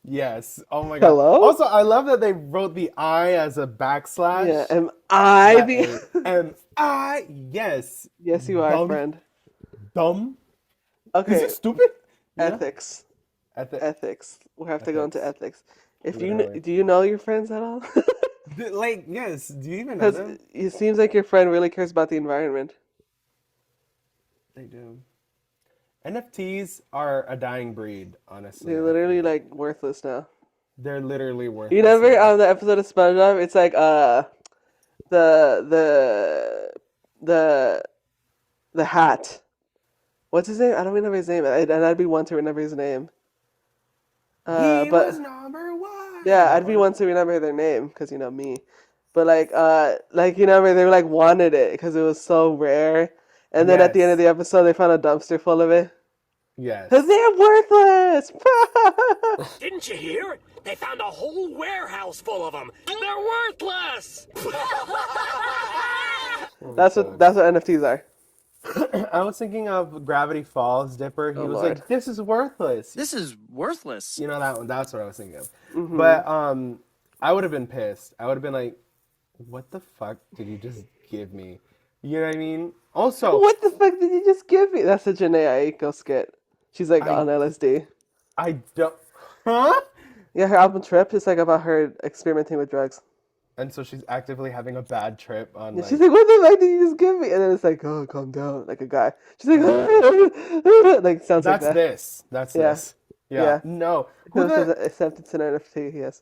Yes. Oh my God. Hello? Also, I love that they wrote the I as a Yeah, backslash. am I That the... A. And I, yes. Yes, you are, Dumb. friend. Dumb. Is Okay, it stupid? Yeah. ethics. Ethic. Ethics. We have to go into Ethics. ethics. If you Literally. do you know your friends at all? Like, yes. Do you even know Because them? it seems like your friend really cares about the environment. They do. NFTs are a dying breed, honestly. They're I literally think. like worthless now. They're literally You worthless never now. on the episode of SpongeBob, it's like the the the the hat. What's his name? I don't remember his name, and I'd be one to remember his name. He was But number one. yeah, That I'd be one. one to remember their name because me. But like they were like wanted it because it was so rare, and then at the end of Yes. the episode, they found a dumpster full of it. Yes. They're worthless. Didn't you hear? They found a whole warehouse full of them. They're worthless. Oh my God. That's what NFTs are. I was thinking of Gravity Falls Dipper. He Oh was Lord. like, "This is worthless." This is worthless. You know that one. That's what I was thinking of. Hmm. But I would have been pissed. I would have been like, "What the fuck did you just give me?" You know what I mean? Also, What the fuck did you just give me? That's a Janae Aiko skit. She's like I on LSD. I don't. Huh? Yeah, her album Trip is like about her experimenting with drugs. And so she's actively having a bad trip on Yeah, like. she's like, "What the fuck did you just give me?" And then it's like, "Oh, calm down," like a guy. She's like, like sounds like That's that. this. That's Yeah. this. Yeah. Yeah. No. Who Because the? except it's an NFT. Yes,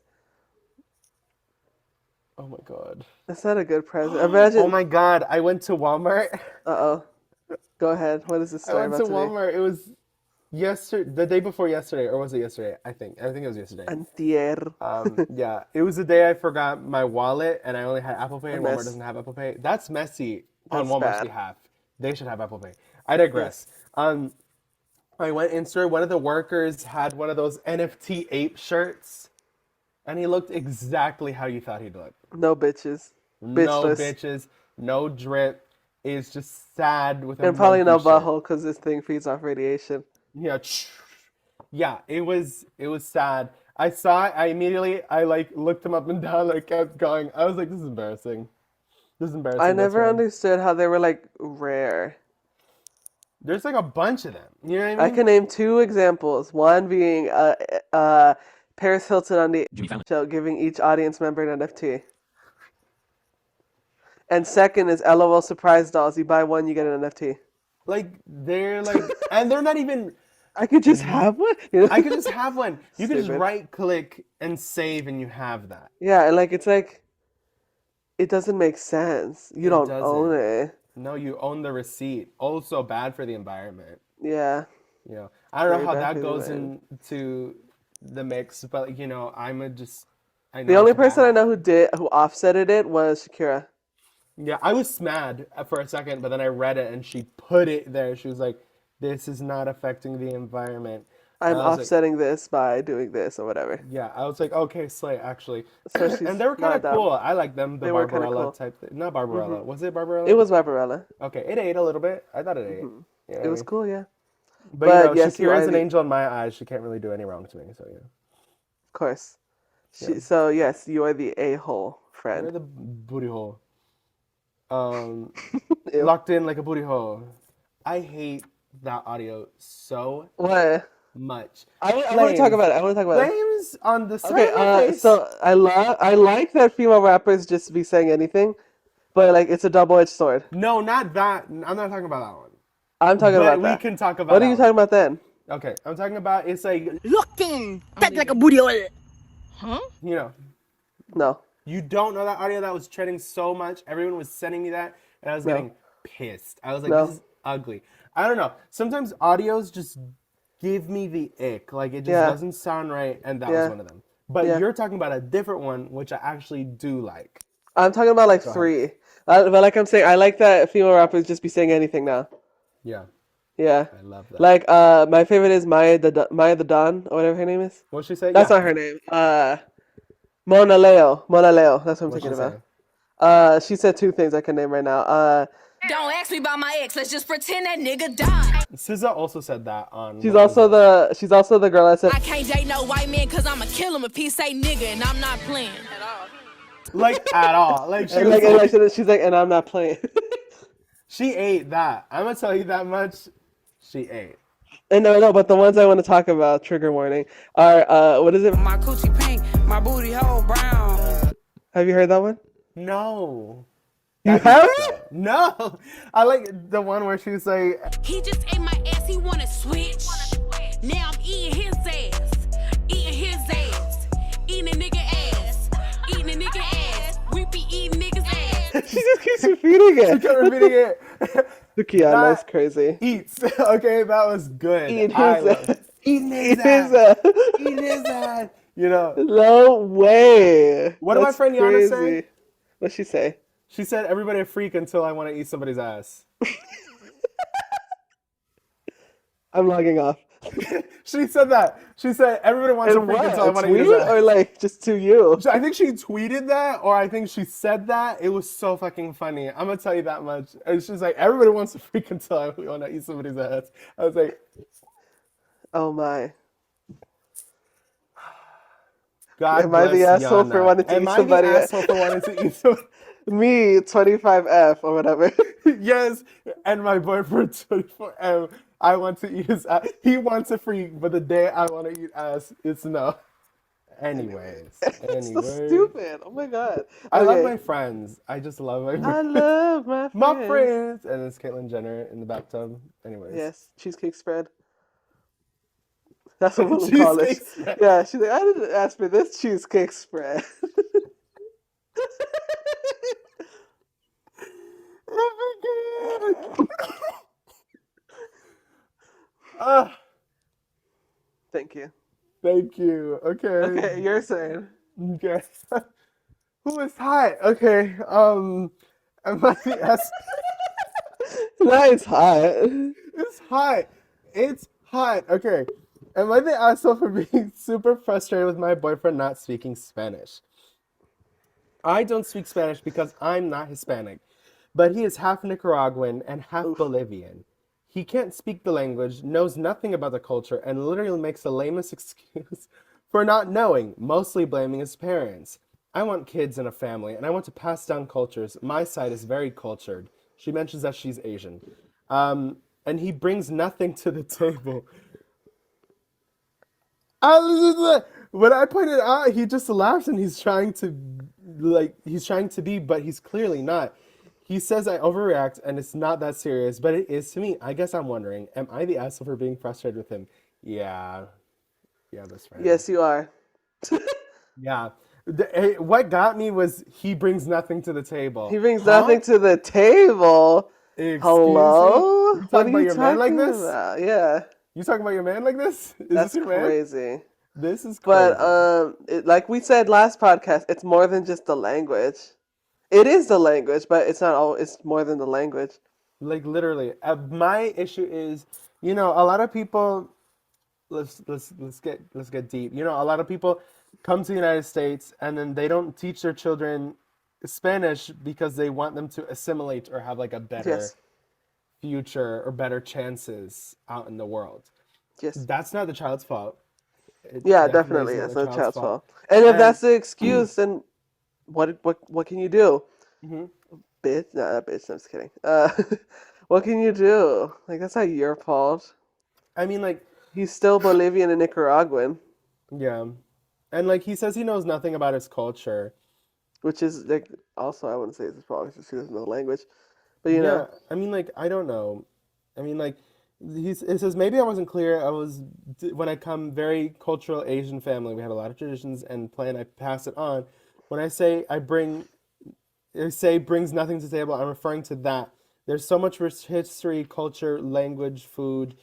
Oh my God. that's not a good present. Oh Imagine. my God. I went to Walmart. Uh-oh. Go ahead. What is this I story went to about to be? Walmart. It was yesterday, the day before yesterday, or was it yesterday? I think. I think it was yesterday. Antier. Yeah, it was the day I forgot my wallet and I only had Apple Pay, A and Walmart mess. doesn't have Apple Pay. That's messy on That's Walmart's bad. behalf. They should have Apple Pay. I digress. I went in store. One of the workers had one of those NFT ape shirts, and he looked exactly how you thought he'd look. No bitches. No Bitchless. bitches, no drip. It's just sad with a And probably no monkey shirt. butthole because this thing feeds off radiation. Yeah, yeah. It was sad. I saw it. I immediately like looked him up and down. Like kept going. I was like, this is embarrassing. This is embarrassing. I That's never right. understood how they were like rare. There's like a bunch of them. You know what I I mean? can name two examples. One being Paris Hilton on the show giving each audience member an NFT. And second is LOL surprise dolls. You buy one, you get an NFT. Like they're like, and they're not even. I could just have one. You know? I could just have one. You could just Stupid. right click and save, and you have that. Yeah, and like it's like it doesn't make sense. You don't own doesn't. it. No, you own the receipt. Also bad for the environment. Yeah. You know, I don't know Very how bad that for the goes environment. into the mix, but like, I'm a just. I The know only it's person I bad. know who offsetted it was Shakira. Yeah, I was mad for a second, but then I read it and she put it there. She was like, "This is not affecting the environment." And I'm I was like, offsetting this by doing this or whatever. "Yeah." I was like, "Okay, slay." Actually, So she's and they were kind not of dumb. cool. I like them. The They were kinda Barbarella cool. type thing. Not Barbarella. Was it Barbarella? It was Barbarella. Okay, it ate a little bit. I thought it ate. You know what It I was mean? cool, yeah. But But yes, you Shakira's are an the, angel in my eyes. She can't really do any wrong to me. So yeah. of course. Yeah. So yes, you are the a-hole You're friend. the booty hole. Um, Ew. locked in like a booty hole. I hate that audio so What? much. I want to talk Flames. about it. I want to talk about it. Flames on the side Okay, of my face. so I like that female rappers just be saying anything, but like it's a double-edged sword. No, not that. I'm not talking about that one. I'm talking But about we that. can talk about What are that you talking one. about then? Okay, I'm talking about it's like, Looking fat like a booty hole. you know, No. you don't know that audio that was trending so much. Everyone was sending me that, and I was getting pissed. I was like, No. this is ugly. I don't know. Sometimes audios just give me the ick. Like it just Yeah. doesn't sound right, and that Yeah. was one of them. But Yeah. you're talking about a different one, which I actually do like. I'm talking about like ahead. three. But like I'm saying, I like that female rappers just be saying anything now. Yeah, Yeah. I love that. Like my favorite is Maya the Don or whatever her name is. What'd she say? That's Yeah. not her name. Mona Leo. Mona Leo. That's what I'm What'd she thinking say? about. She said two things I can name right now. Don't ask me about my ex. Let's just pretend that nigga died. SZA also said that on. she's what was also it? she's also the girl that said I can't date no white man because I'ma kill him if he say nigga and I'm not playing. Like at all. Like she and was like, she's like, and I'm not playing. she ate that. I'm gonna tell you that much. She ate. And no, but the ones I want to talk about, trigger warning, are what is it? My coochie pink, my booty hole brown. Have you heard that one? No. You That'd be haven't? sad. No. I like the one where she was like, He just ate my ass, he wanna switch. Now I'm eating his ass. Eating his ass. Eating a nigga ass. Eating a nigga ass. We be eating niggas ass. She just keeps repeating it. kept repeating it. Kiana's Not crazy. eats. Okay, that was good. Eating I his love ass. eating his Eating his ass. ass. Eating his ass. You know, No way. what did my That's friend Yana say? crazy. What'd she say? She said, "Everybody a freak until I want to eat somebody's ass." I'm logging off. She said that. She said, "Everybody wants a And freak what? until I A want to eat tweet his ass." or like just to you? I think she tweeted that, or I think she said that. It was so fucking funny. I'm gonna tell you that much. And she's like, "Everybody wants a freak until I want to eat somebody's ass." I was like, Oh my. "God Am I the bless asshole for Yana." wanting to Am eat I the somebody? asshole for wanting to eat somebody? Me, 25F or whatever. Yes, and my boyfriend 24M. I want to eat his ass. He wants a freak, but the day I want to eat ass, it's no. Anyways, It's so anyway, stupid. Oh my god. I love Okay. my friends. I just love my I friends. love my My friends. friends, and it's Caitlyn Jenner in the bathtub. Anyways, Yes, cheesecake spread. That's what we'll call cheesecake it. spread. Yeah, she's like, I didn't ask for this cheesecake spread. Oh my god. Ah, Thank you. thank you. Okay. Okay, you're saying. Okay. Who is hot? Okay. Am I the S? That is hot. It's hot. It's hot. Okay. Am I the asshole for being super frustrated with my boyfriend not speaking Spanish? I don't speak Spanish because I'm not Hispanic, but he is half Nicaraguan and half Oof. Bolivian. He can't speak the language, knows nothing about the culture, and literally makes the lamest excuse for not knowing, mostly blaming his parents. I want kids and a family, and I want to pass down cultures. My side is very cultured. She mentions that she's Asian. And he brings nothing to the table. When I point it out, he just laughs and he's trying to be, but he's clearly not. He says I overreact and it's not that serious, but it is to me. I guess I'm wondering, am I the asshole for being frustrated with him? Yeah. Yeah, best friend. Yes, you are. Yeah. What got me was he brings nothing to the table. He brings Huh? nothing to the table. Excuse Hello? me? You What talking are about you your man like talking this? about? Yeah, You talking about your man like this? Is that's this your man? crazy. This is But crazy. like we said last podcast, it's more than just the language. It is the language, but it's not all. It's more than the language. Like literally, my issue is, a lot of people. Let's get deep. A lot of people come to the United States and then they don't teach their children Spanish because they want them to assimilate or have like a better Yes, future or better chances out in the world. yes. That's not the child's fault. It Yeah, definitely definitely. isn't It's the not a child's child's fault. fault. And if And that's the excuse, then what can you do? mhm. Bitch, no, not bitch. I'm just kidding. What can you do? Like that's not your fault. I mean, like, He's still Bolivian and Nicaraguan, yeah, and like he says he knows nothing about his culture. which is like also I wouldn't say it's his fault because he doesn't know the language. But Yeah, I mean, like, I don't know. I mean, like, it says maybe I wasn't clear. When I come very cultural Asian family, we have a lot of traditions and plan. I pass it on. When I say brings nothing to the table, I'm referring to that. There's so much rich history, culture, language, food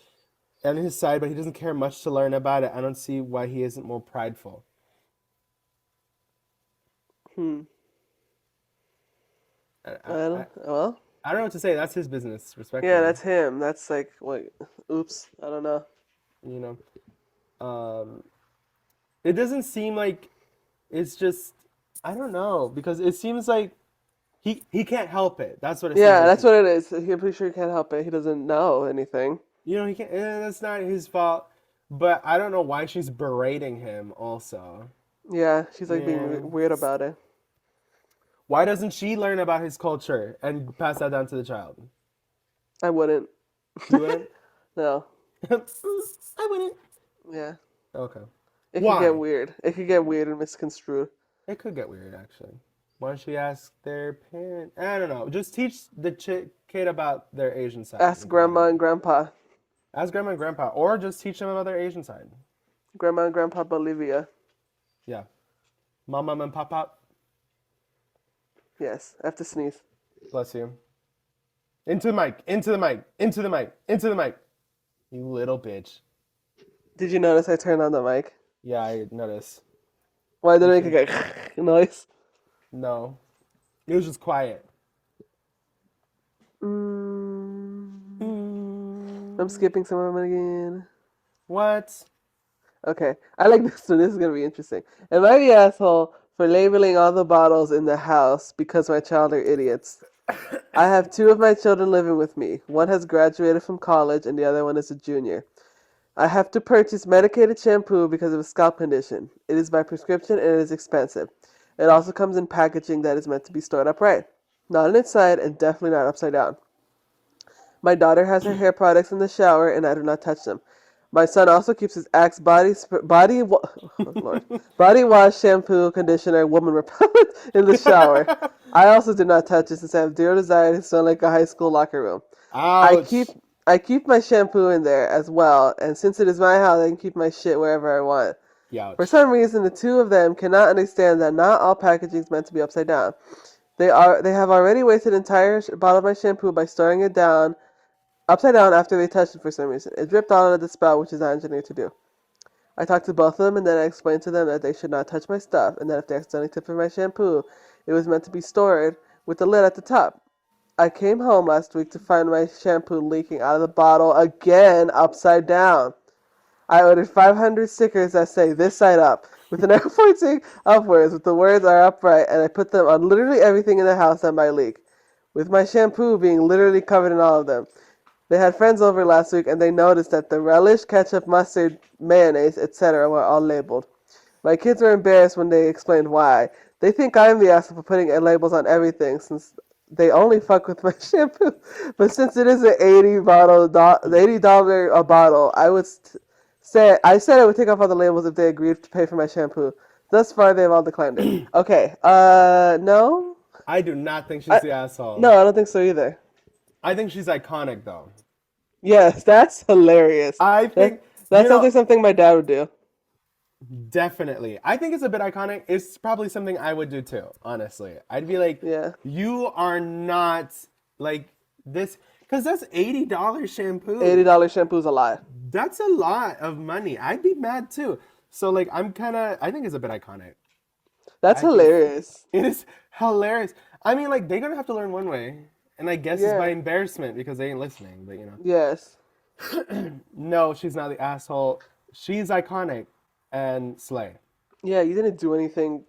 on his side, but he doesn't care much to learn about it. I don't see why he isn't more prideful. hmm. I, I I, I don't. Well, I don't know what to say. That's his business, yeah, respectfully. that's him. That's like what? Oops. I don't know. You um, it doesn't seem like it's just I don't know because it seems like he can't help it. That's what it seems Yeah, like. that's what it is. I'm pretty sure he can't help it. He doesn't know anything. He can't. That's not his fault. But I don't know why she's berating him. Also, Yeah, she's like being yeah. weird about it. Why doesn't she learn about his culture and pass that down to the child? I wouldn't. You wouldn't? No. I wouldn't. Yeah. Okay. It could Why? get weird. It could get weird and misconstrued. It could get weird, actually. Why don't she ask their parent? I don't know. Just teach the kid about their Asian side. Ask grandma and grandpa. Ask grandma and grandpa, or just teach them about their Asian side. Grandma and grandpa Bolivia. Yeah. Mama and papa, Yes. I have to sneeze. bless you. Into the mic. Into the mic. Into the mic. Into the mic. You little bitch. Did you notice I turned on the mic? Yeah, I noticed. Why did it make a noise? No. It was just quiet. I'm skipping some of them again. What? Okay, I like this one. This is gonna be interesting. Am I the asshole for labeling all the bottles in the house because my child are idiots? I have two of my children living with me. One has graduated from college and the other one is a junior. I have to purchase medicated shampoo because of a scalp condition. It is by prescription and it is expensive. It also comes in packaging that is meant to be stored upright. Not on its side and definitely not upside down. My daughter has her hair products in the shower and I do not touch them. My son also keeps his Axe body wash, shampoo, conditioner, woman repellent in the shower. I also do not touch it since I have zero desire to smell like a high school locker room. I Ouch. keep my shampoo in there as well, and since it is my house, I can keep my shit wherever I want. Youch. For some reason, the two of them cannot understand that not all packaging is meant to be upside down. They have already wasted an entire bottle of my shampoo by storing it down upside down after they touched it for some reason. It dripped all out of the spout, which is not engineered to do. I talked to both of them and then I explained to them that they should not touch my stuff and that if they accidentally tipped in my shampoo, it was meant to be stored with the lid at the top. I came home last week to find my shampoo leaking out of the bottle again upside down. I ordered 500 stickers that say this side up with an arrow pointing upwards with the words are upright and I put them on literally everything in the house that might leak, with my shampoo being literally covered in all of them. They had friends over last week and they noticed that the relish, ketchup, mustard, mayonnaise, etc. were all labeled. My kids were embarrassed when they explained why. They think I'm the asshole for putting labels on everything since they only fuck with my shampoo. But since it is an $80 a bottle, I said I would take off all the labels if they agreed to pay for my shampoo. Thus far, they've all declined it. Okay, no? I do not think she's the asshole. No, I don't think so either. I think she's iconic, though. Yes, that's hilarious. I think... That sounds like something my dad would do. Definitely. I think it's a bit iconic. It's probably something I would do, too, honestly. I'd be like, Yeah. you are not, like, this... Because that's $80 shampoo. $80 shampoo is a lot. That's a lot of money. I'd be mad, too. So, like, I think it's a bit iconic. That's hilarious. It is hilarious. I mean, like, they're going to have to learn one way. And I guess it's by embarrassment because they ain't listening, but you know. Yes. No, she's not the asshole. She's iconic and slay. Yeah, you didn't do anything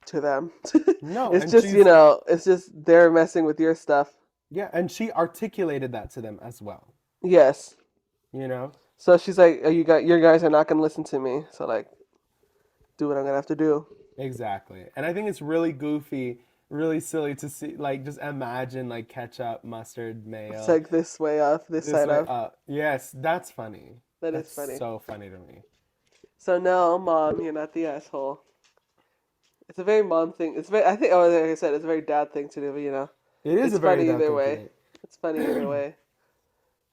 to them. No. It's just, it's just they're messing with your stuff. Yeah, and she articulated that to them as well. Yes. You know? So she's like, your guys are not going to listen to me. So, like, do what I'm going to have to do. Exactly. And I think it's really goofy, really silly to see, like, just imagine, like, ketchup, mustard, mayo. It's like this way up, this side up. Yes, that's funny. That's funny. So funny to me. So, no, Mom, you're not the asshole. It's a very mom thing. I think, like I said, it's a very dad thing to do, but, you know. It is it's a very funny dad either thing way. to do. It's funny either way.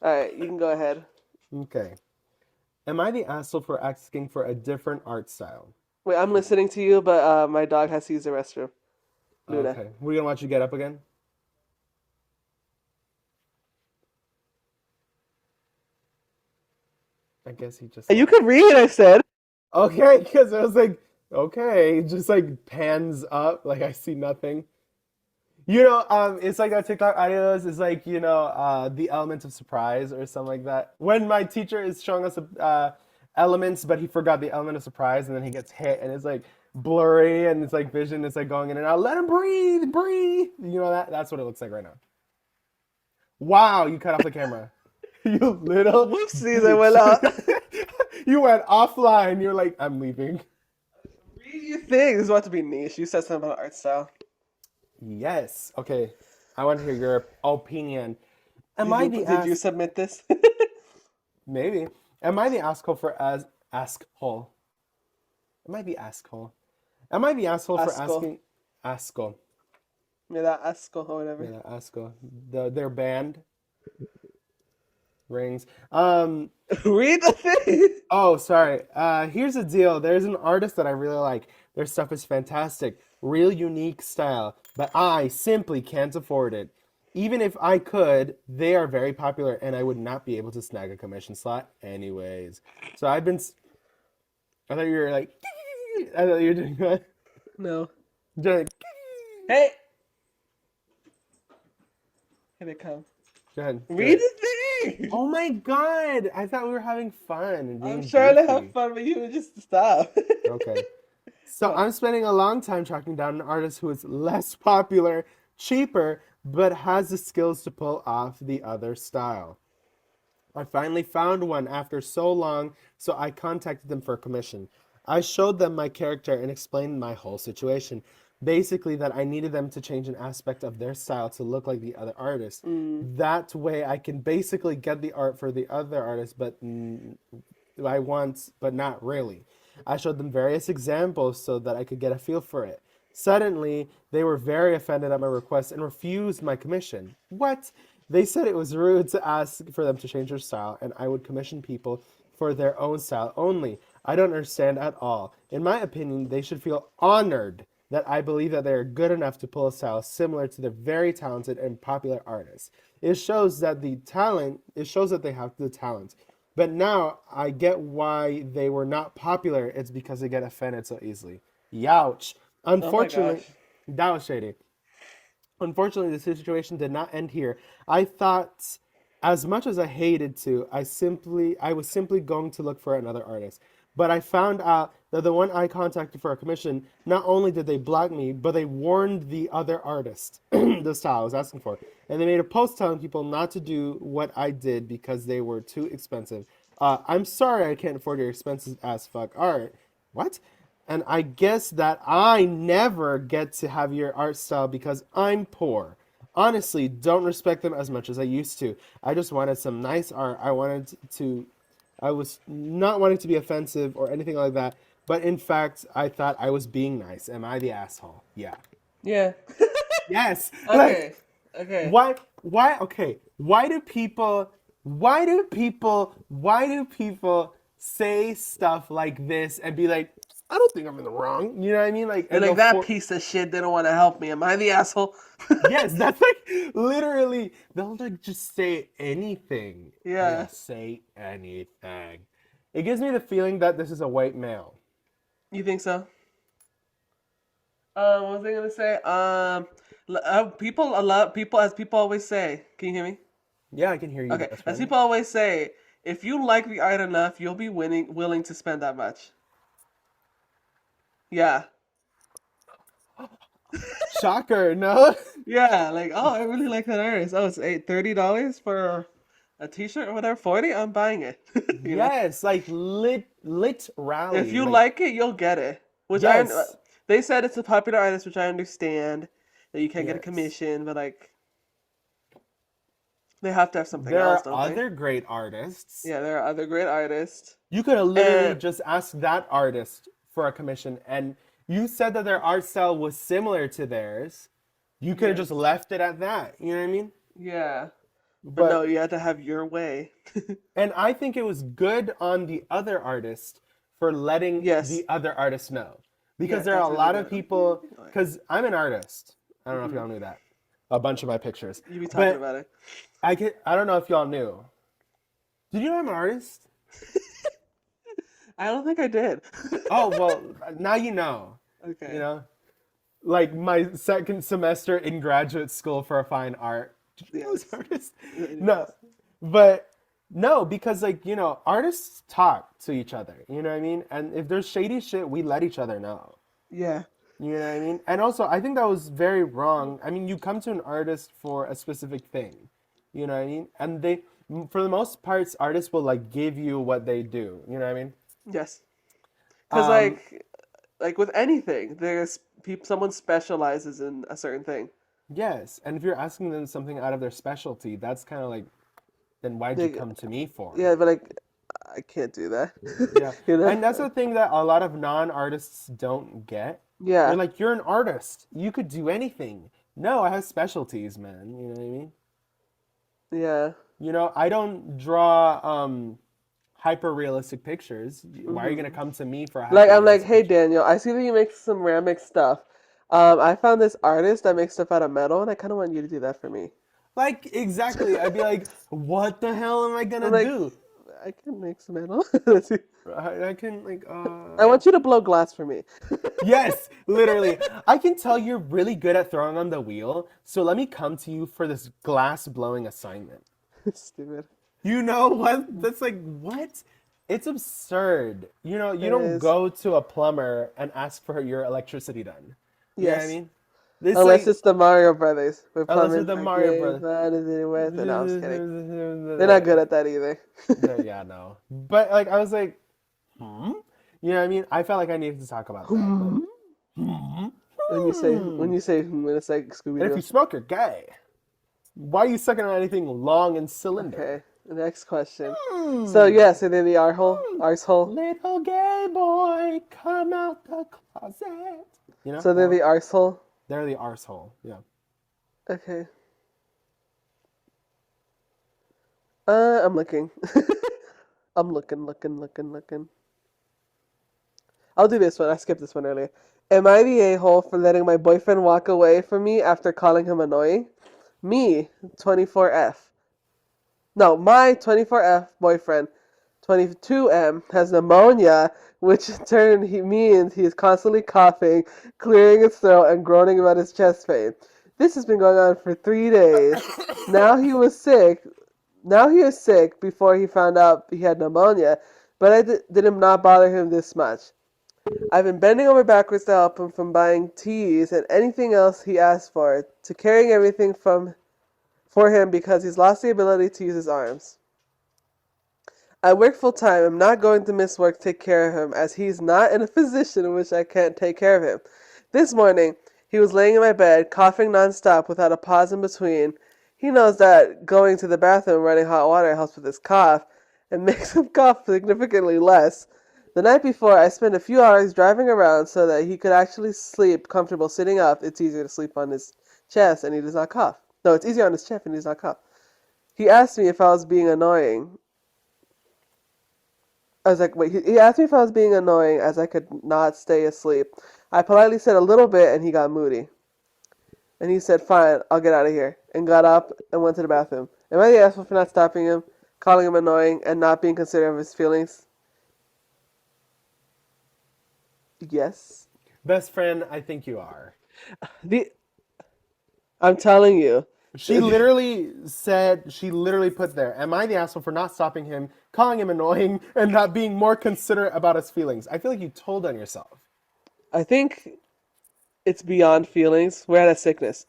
All right, you can go ahead. Okay. Am I the asshole for asking for a different art style? Wait, I'm listening to you, but my dog has to use the restroom. Luna. Okay. We're going to watch you get up again? I guess he just... You can read, I said. Okay, because I was like, okay, just like pans up, like I see nothing. You know, it's like that TikTok audios, it's like, you know, the element of surprise or something like that. When my teacher is showing us elements, but he forgot the element of surprise, and then he gets hit, and it's like blurry, and it's like vision, it's like going in and out. Let him breathe, breathe. You know, that's what it looks like right now. Wow, you cut off the camera. You little... Whoopsies, I went out. You went offline. You're like, I'm leaving. Read your thing. This is about to be niche. You said something about art style. Yes. Okay. I want to hear your opinion. Did you submit this? Maybe. Am I the asshole for asshole? Am I the asshole? Am I the asshole for asking asshole? Yeah, that asshole or whatever. Yeah, asshole. Their band rings. Read the thing. Oh, sorry. Here's the deal. There's an artist that I really like. Their stuff is fantastic. Real unique style. But I simply can't afford it. even if I could, they are very popular, and I would not be able to snag a commission slot anyways. So I've been. I thought you were like. I thought you were doing that. No. Doing. Hey! Here they come. Go ahead. Read Good. the thing! Oh my god! I thought we were having fun and being I'm trying to goofy. have fun with you, just stop. Okay. So I'm spending a long time tracking down an artist who is less popular, cheaper, but has the skills to pull off the other style. I finally found one after so long, so I contacted them for a commission. I showed them my character and explained my whole situation. Basically, that I needed them to change an aspect of their style to look like the other artist. That way, I can basically get the art for the other artist, but I want, but not really. I showed them various examples so that I could get a feel for it. Suddenly, they were very offended at my request and refused my commission. What? They said it was rude to ask for them to change their style, and I would commission people for their own style only. I don't understand at all. In my opinion, they should feel honored that I believe that they are good enough to pull a style similar to their very talented and popular artists. It shows that they have the talent. But now I get why they were not popular. It's because they get offended so easily. Youch. Unfortunately, gosh. that was shady. Unfortunately, the situation did not end here. I thought, as much as I hated to, I was simply going to look for another artist. But I found out that the one I contacted for a commission, not only did they block me, but they warned the other artist, the style I was asking for. And they made a post telling people not to do what I did because they were too expensive. I'm sorry I can't afford your expensive as fuck art. What? And I guess that I never get to have your art style because I'm poor. Honestly, don't respect them as much as I used to. I just wanted some nice art. I was not wanting to be offensive or anything like that. But in fact, I thought I was being nice. Am I the asshole? Yeah. Yeah. Yes. Okay. Okay. Okay. Why do people say stuff like this and be like, I don't think I'm in the wrong. You know what I mean? Like, And like that piece of shit didn't want to help me. Am I the asshole? Yes, that's like literally they'll like just say anything. Yeah. They'll say anything. It gives me the feeling that this is a white male. You think so? What was I gonna say? As people always say. Can you hear me? Yeah, I can hear you. Okay. Best As friend. people always say, if you like the art enough, you'll be willing to spend that much. Yeah. Shocker, no? Yeah, like, oh, I really like that artist. Oh, it's $30 for a t-shirt or whatever. 40, I'm buying it. You know? Yes, like literally. If you like it, you'll get it. Yes. They said it's a popular artist, which I understand that you can't get a Yes. commission, but like they have to have something There else, are don't they? other great artists. Yeah, there are other great artists. You could have literally And- just asked that artist for a commission, and you said that their art style was similar to theirs. You could have just left it at that. You know what I mean? Yeah. But no, you had to have your way. And I think it was good on the other artist for letting Yes. the other artist know. Because Yeah, there are a that's lot really of good. people, because I'm an artist. I don't know if y'all knew that. A bunch of my pictures. You be talking But about it. I don't know if y'all knew. Did you know I'm an artist? I don't think I did. Oh, well, now you know. Okay. You know? Like my second semester in graduate school for fine art. Did you know I was an artist? No. But no, because like, you know, artists talk to each other. You know what I mean? And if there's shady shit, we let each other know. Yeah. You know what I mean? And also, I think that was very wrong. I mean, you come to an artist for a specific thing. You know what I mean? And they, for the most parts, artists will like give you what they do. You know what I mean? Yes. Because like with anything, there's someone specializes in a certain thing. Yes. And if you're asking them something out of their specialty, that's kind of like, then why'd you come to me for? Yeah, but like I can't do that. Yeah. You know? And that's the thing that a lot of non-artists don't get. Yeah. They're like, you're an artist. You could do anything. No, I have specialties, man. You know what I mean? Yeah. You know, I don't draw hyper-realistic pictures. Why are you gonna come to me for a Like I'm like, hyper-realistic hey picture? Daniel, I see that you make some ceramic stuff. I found this artist that makes stuff out of metal, and I kind of want you to do that for me. Like, exactly. I'd be like, what the hell am I I'm gonna like, do? I can make some metal. I can, like, I want you to blow glass for me. Yes, literally. I can tell you're really good at throwing on the wheel, so let me come to you for this glass blowing assignment. Stupid. You know what? That's like, what? It's absurd. You know, you It don't is. go to a plumber and ask for your electricity done. You know what I Yes. mean? This Unless like, it's the Mario Brothers. With unless you're plumbing the for Mario games, brother. man, is it worth it? No, I'm just kidding. They're not good at that either. Yeah, no. But like, I was like, hmm? You know what I mean? I felt like I needed to talk about that. But, hmm? When you say when it's like Scooby And if Doo. you smoke, you're gay. Why are you sucking on anything long and cylinder? Okay. Next question. So Hmm. yes, and then the arsehole. Little gay boy, come out the closet. You know? So then the arsehole. They're the arsehole. Yeah. Okay. I'm looking. I'm looking. I'll do this one. I skipped this one earlier. Am I the a-hole for letting my boyfriend walk away from me after calling him annoying? Me, 24F. No, my 24F boyfriend, 22M, has pneumonia, which in turn means he is constantly coughing, clearing his throat, and groaning about his chest pain. This has been going on for 3 days. Now he was sick. Now he is sick before he found out he had pneumonia, but I did not bother him this much. I've been bending over backwards to help him, from buying teas and anything else he asked for, to carrying everything for him because he's lost the ability to use his arms. I work full time. I'm not going to miss work to take care of him, as he's not in a position in which I can't take care of him. This morning, he was laying in my bed, coughing nonstop without a pause in between. He knows that going to the bathroom and running hot water helps with his cough and makes him cough significantly less. The night before, I spent a few hours driving around so that he could actually sleep comfortable sitting up. It's easier to sleep on his chest and he does not cough. No, it's easier on his chest and he does not cough. He asked me if I was being annoying. I was like, wait, he asked me if I was being annoying as I could not stay asleep. I politely said a little bit and he got moody. And he said, fine, I'll get out of here. And got up and went to the bathroom. Am I the asshole for not stopping him, calling him annoying, and not being considerate of his feelings? Yes. Best friend, I think you are. I'm telling you. She literally put there, am I the asshole for not stopping him, calling him annoying, and not being more considerate about his feelings? I feel like you told on yourself. I think it's beyond feelings. We're at a sickness.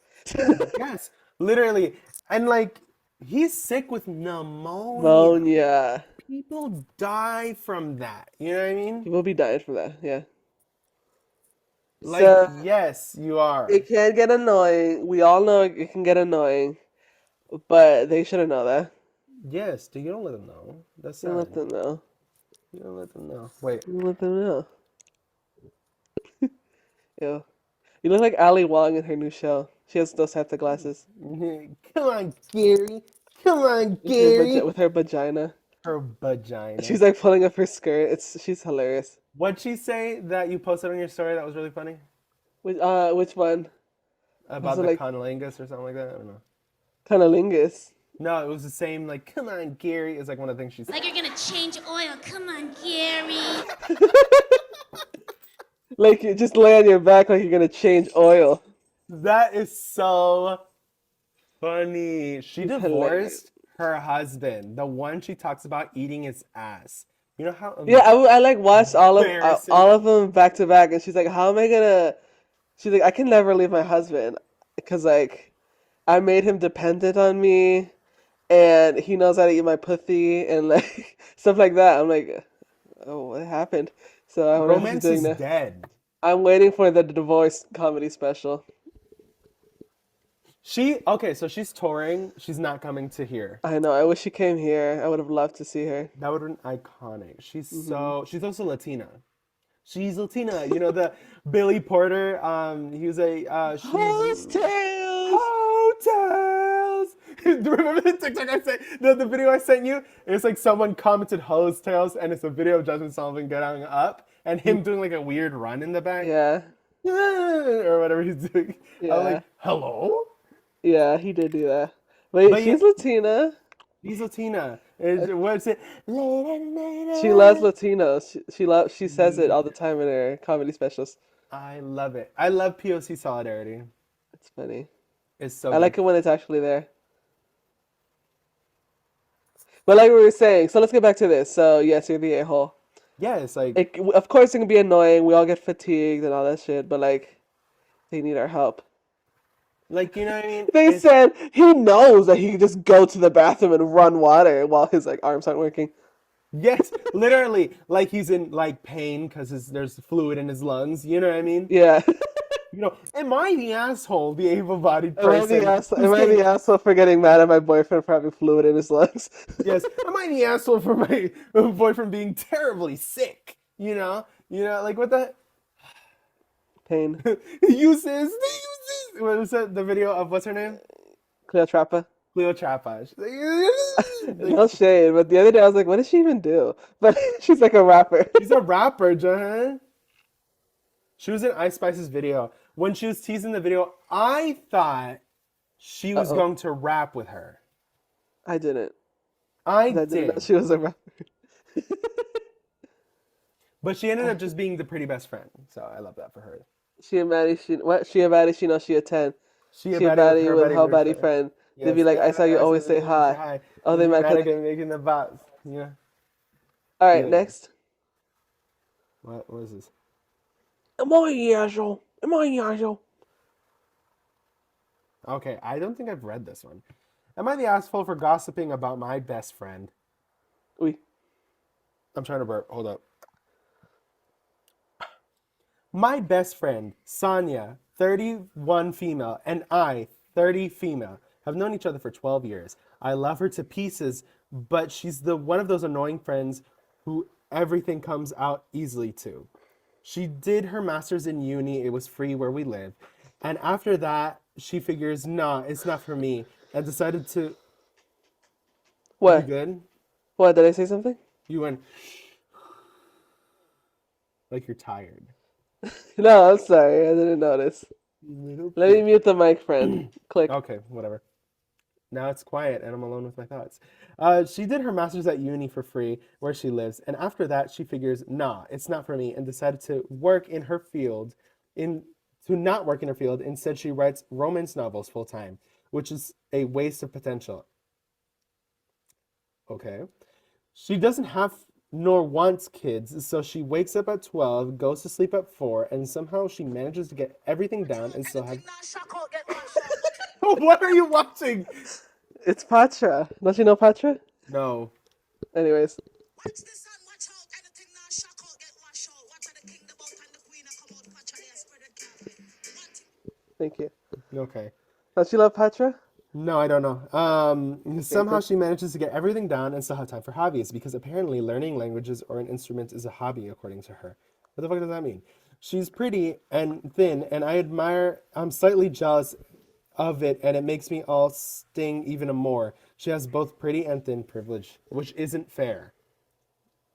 Yes, literally. And like, he's sick with pneumonia. Pneumonia. People die from that. You know what I mean? People be dying from that, yeah. Like, So, yes, you are. it can get annoying. We all know it can get annoying. But they shouldn't know that. Yes, you don't let them know. That's You sad. let them know. You don't let them know. Wait. You let them know. Ew. You look like Ali Wong in her new show. She has those types of glasses. Come on, Gary. Come on, With her, Gary. with her vagina. Her vagina. She's like pulling up her skirt. She's hilarious. What'd she say that you posted on your story that was really funny? Which one? About it the like conolingus or something like that? I don't know. Cunnilingus? No, it was the same, like, come on, Gary. It's like one of the things she said. Like you're gonna change oil. Come on, Gary. Like you just lay on your back like you're gonna change oil. That is so funny. She It's divorced her husband, the one she talks about eating his ass. You know how Yeah, I like watched embarrassing. all of them back to back, and she's like, "How am I gonna?" She's like, "I can never leave my husband because like I made him dependent on me, and he knows how to eat my pussy and like stuff like that." I'm like, "Oh, what happened?" So I wonder what she's romance doing is now. dead. I'm waiting for the divorce comedy special. So she's touring. She's not coming to here. I know. I wish she came here. I would have loved to see her. That would have been iconic. She's Mm-hmm. she's also Latina. She's Latina. You know the Billy Porter. He was Hose she's tails. hotels. Do you remember the TikTok I sent? The video I sent you? It's like someone commented hose tails, and it's a video of Jasmine Sullivan getting up and him doing like a weird run in the back. Yeah. Or whatever he's doing. I'm Yeah. like, hello? Yeah, he did do that. Wait, But yeah, she's Latina. she's Latina. What's it? Later, She loves later. Latinos. She says it all the time in her comedy specials. I love it. I love POC solidarity. It's funny. It's so I good. like it when it's actually there. But like we were saying, so let's get back to this. So yes, you're the a-hole. Yeah, it's like, Of course, it can be annoying. We all get fatigued and all that shit. But like, they need our help. you know what I mean? They It's said he knows that he can just go to the bathroom and run water while his like arms aren't working. yes, literally, like he's in like pain because there's fluid in his lungs. You know what I mean? Yeah. Am I the asshole, the able-bodied Am I the person asshole? who's Am I getting? the asshole for getting mad at my boyfriend for having fluid in his lungs? Yes, am I the asshole for my boyfriend being terribly sick? Like what the Pain. uses. What was that? The video of what's her name? Cleotrapa. Cleotrapa. She's like, No shade, but the other day I was like, what does she even do? But she's like a rapper. she's a rapper, John. She was in Ice Spice's video. When she was teasing the video, I thought she was Uh-oh. going to rap with her. I didn't. I I didn't know did. she was a rapper. But she ended up just being the pretty best friend. So I love that for her. She a baddie, she a baddie, she knows she a 10. She a She a baddie baddie with with her her baddie baddie friend. They'd Yes. be like, I saw you always say hi. Oh, they might gotta connect. get making the bots. Yeah. All right, Yeah. next. What is this? Am I the asshole? Am I the asshole? Okay, I don't think I've read this one. Am I the asshole for gossiping about my best friend? Oui. I'm trying to burp. Hold up. My best friend, Sonia, 31 female, and I, 30 female, have known each other for 12 years. I love her to pieces, but she's the one of those annoying friends who everything comes out easily to. She did her master's in uni. It was free where we live. And after that, she figures, nah, it's not for me, and decided to... You What? good? What? Did I say something? You went... like you're tired. No, I'm sorry. I didn't notice. Let me mute the mic, friend. Click. Okay, whatever. Now it's quiet and I'm alone with my thoughts. She did her master's at uni for free where she lives, and after that she figures, nah, it's not for me, and decided to work in her field, to not work in her field. Instead, she writes romance novels full time, which is a waste of potential. Okay. She doesn't have nor wants kids, so she wakes up at 12, goes to sleep at 4, and somehow she manages to get everything down and still have. What are you watching? It's Patra. Don't you know Patra? No. Anyways. Watch the sun, watch out, anything now shock out, get washed out. Watch how the king, the boat, and the queen are come out, watch how they are spread it carefully. Thank you. Okay. Don't you love Patra? No, I don't know. Somehow she manages to get everything down and still have time for hobbies, because apparently learning languages or an instrument is a hobby, according to her. What the fuck does that mean? She's pretty and thin, and I'm slightly jealous of it, and it makes me all sting even more. She has both pretty and thin privilege, which isn't fair.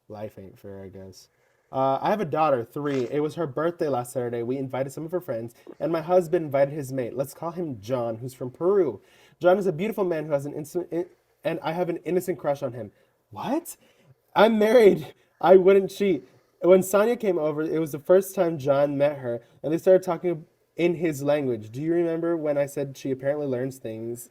Life ain't fair, I guess. I have a daughter, 3. It was her birthday last Saturday. We invited some of her friends, and my husband invited his mate. Let's call him John, who's from Peru. John is a beautiful man who has and I have an innocent crush on him. What? I'm married. I wouldn't cheat. When Sonia came over, it was the first time John met her, and they started talking in his language. Do you remember when I said she apparently learns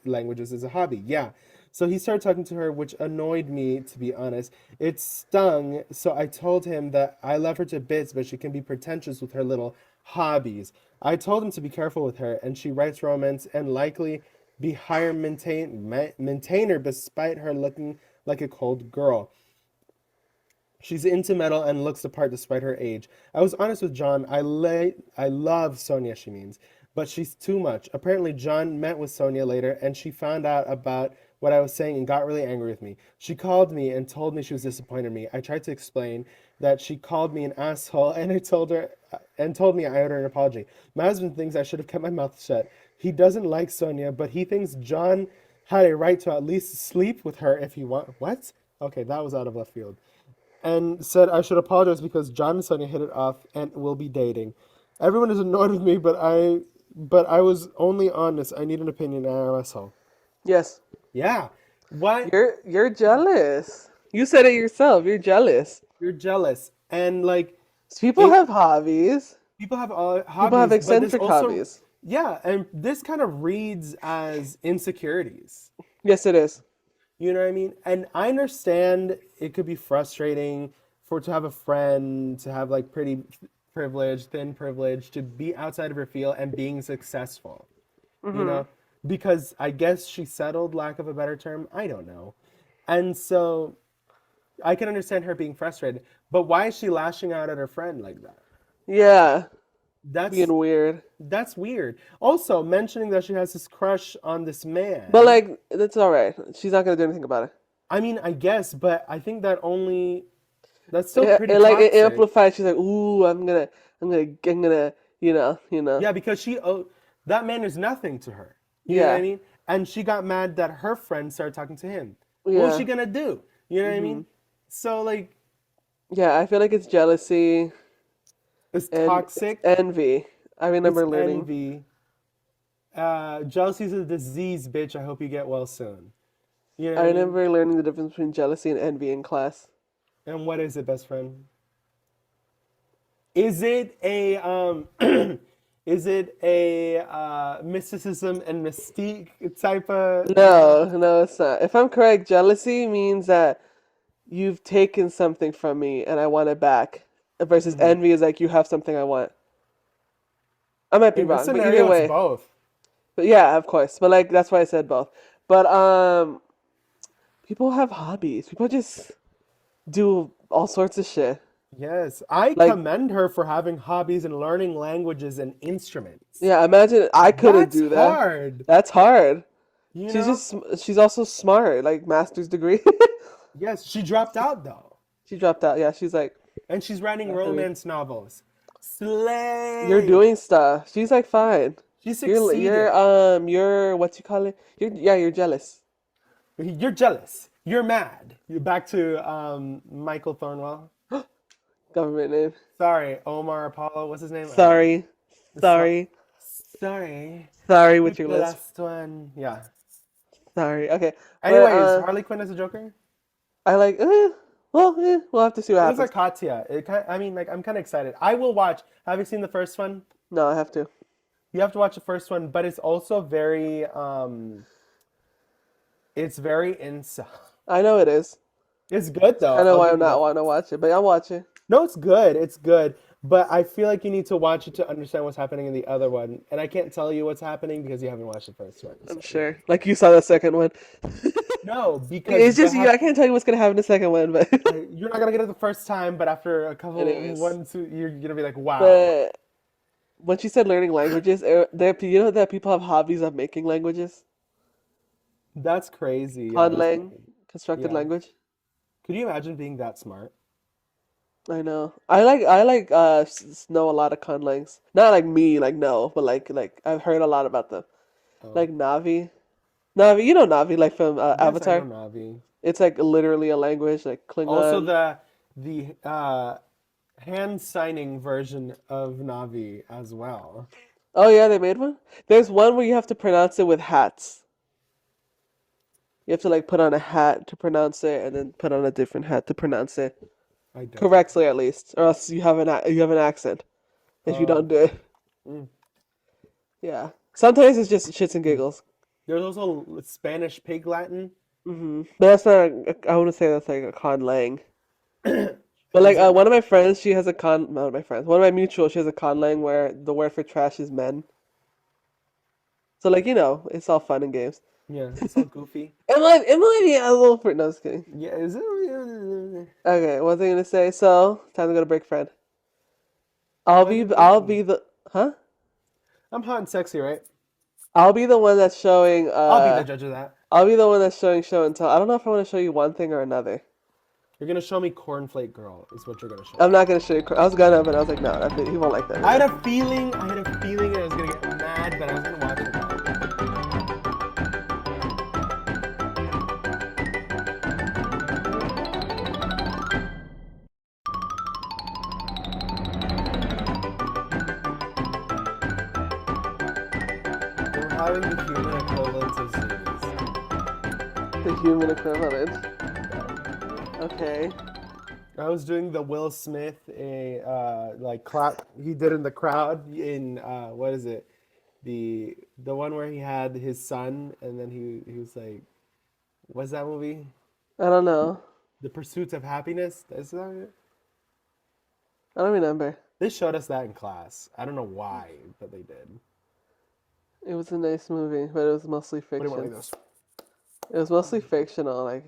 languages as a hobby? Yeah. So he started talking to her, which annoyed me, to be honest. It stung, so I told him that I love her to bits, but she can be pretentious with her little hobbies. I told him to be careful with her, and she writes romance and likely be higher maintainer despite her looking like a cold girl. She's into metal and looks the part despite her age. I was honest with John. I love Sonia, she means, but she's too much. Apparently, John met with Sonia later, and she found out about what I was saying and got really angry with me. She called me and told me she was disappointed in me. I tried to explain that she called me an asshole, and I told me I owed her an apology. My husband thinks I should have kept my mouth shut. He doesn't like Sonia, but he thinks John had a right to at least sleep with her if he want. What? Okay, that was out of left field. And said I should apologize because John and Sonia hit it off and will be dating. Everyone is annoyed with me, but I was only honest. I need an opinion, asshole. Yes. Yeah. What? You're jealous. You said it yourself. You're jealous. You're jealous. And like People it have hobbies. people have People have hobbies, but this eccentric also hobbies. yeah, and this kind of reads as insecurities. Yes, it is. You know what I mean? And I understand it could be frustrating for to have a friend, to have like pretty privilege, thin privilege, to be outside of her field and being successful. You know? Because I guess she settled, lack of a better term. I don't know. And so I can understand her being frustrated. But why is she lashing out at her friend like that? Yeah. That's Being weird. that's weird. Also, mentioning that she has this crush on this man. But like, that's all right. She's not gonna do anything about it. I mean, I guess, but I think that's still Yeah, pretty it toxic. amplifies. She's like, ooh, I'm gonna, you know. Yeah, because that man is nothing to her. You know what I Yeah. mean? And she got mad that her friend started talking to him. What was Yeah. she gonna do? You know what I mean? So like, Yeah, I feel like it's jealousy it's and toxic. envy. I It's remember learning. envy. Jealousy is a disease, bitch. I hope you get well soon. You know I what I mean? remember learning the difference between jealousy and envy in class. And what is it, best friend? Is it a is it a mysticism and mystique type of? No, it's not. If I'm correct, jealousy means that you've taken something from me and I want it back. Versus envy is like you have something I want. I might be In this wrong, but either scenario, it's way. both. But yeah, of course. But like that's why I said both. But people have hobbies. People just do all sorts of shit. Yes, I Like commend her for having hobbies and learning languages and instruments. yeah, imagine I couldn't That's do that. hard. That's hard. You She's know? she's also smart, like master's degree. Yes, she dropped out though. She dropped out. Yeah, she's like, And she's writing Definitely. romance novels. Slay! you're doing stuff. She's like, fine. She You're succeeded. you're what you call it? You're jealous. You're jealous. You're mad. You're back to Michael Thornwell. Government name. Sorry, Omar Apollo. What's his name? Sorry, sorry, Sorry. sorry with your The list. last one. Yeah. Sorry. Okay. But, Anyways, Harley Quinn as a Joker? I like. We'll have to see what It looks happens. like Katya. I mean, like, I'm kind of excited. I will watch. Have you seen the first one? No, I have to. You have to watch the first one, but it's also it's very incel. I know it is. It's good though. I know I'll why give I'm you not that. wanting to watch it, but I'll watch it. No, it's good. It's good. But I feel like you need to watch it to understand what's happening in the other one. And I can't tell you what's happening because you haven't watched the first one. I'm So. sure. Like you saw the second one. No, because It's just you. I can't tell you what's gonna happen in the second one, but you're not gonna get it the first time, but after a couple Anyways. you're gonna be like, wow. but when she said learning languages, you know that people have hobbies of making languages. That's crazy. Yeah, that's Conlang, crazy. constructed Yeah. language. Could you imagine being that smart? I know. I like know a lot of conlangs. Not like me, like no, but like I've heard a lot about them. Like Navi. Navi, you know Navi, like from Yes, I Avatar. know Navi. It's like literally a language, like Also Klingon. the hand signing version of Navi as well. Oh yeah, they made one. There's one where you have to pronounce it with hats. You have to like put on a hat to pronounce it, and then put on a different hat to pronounce it I don't. correctly, at least, or else you have you have an accent if you don't do it. Mm. Yeah. Sometimes it's just shits and giggles. There's also Spanish Pig Latin. But that's not. I wouldn't say that's like a conlang. But like one of my friends, she has a One of my friends, one of my mutuals, she has a conlang where the word for trash is men. So like it's all fun and games. Yeah, it's all goofy. It might be a little. No, just kidding. Yeah, is it? Okay, what was I gonna say? So time to go to break, friend. I'll be the huh? I'm hot and sexy, right? I'll be the one that's showing. I'll be the judge of that. I'll be the one that's showing show and tell. I don't know if I want to show you one thing or another. You're gonna show me Cornflake Girl, is what you're gonna show. I'm not gonna show you. I was gonna, but I was like, no, he won't like that. I had a feeling I was gonna get mad, but I was gonna watch it. We're having the human equivalent of zoomies. The human equivalent. Okay. I was doing the Will Smith like clap he did in the crowd in what is it? The one where he had his son and then he was like, what's that movie? I don't know. The Pursuit of Happiness? Is that it? I don't remember. They showed us that in class. I don't know why, but they did. It was a nice movie, but it was mostly What do you want fiction. with this? It was mostly fictional. Like,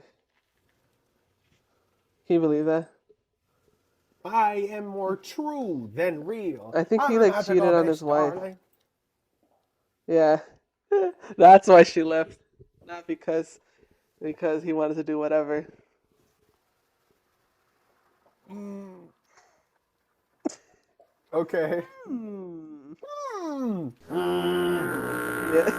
can you believe that? I am more true than real. I think he I'm like a cheated on his magical wife. bitch, darling. Yeah, that's why she left, not because he wanted to do whatever. Okay. Yeah.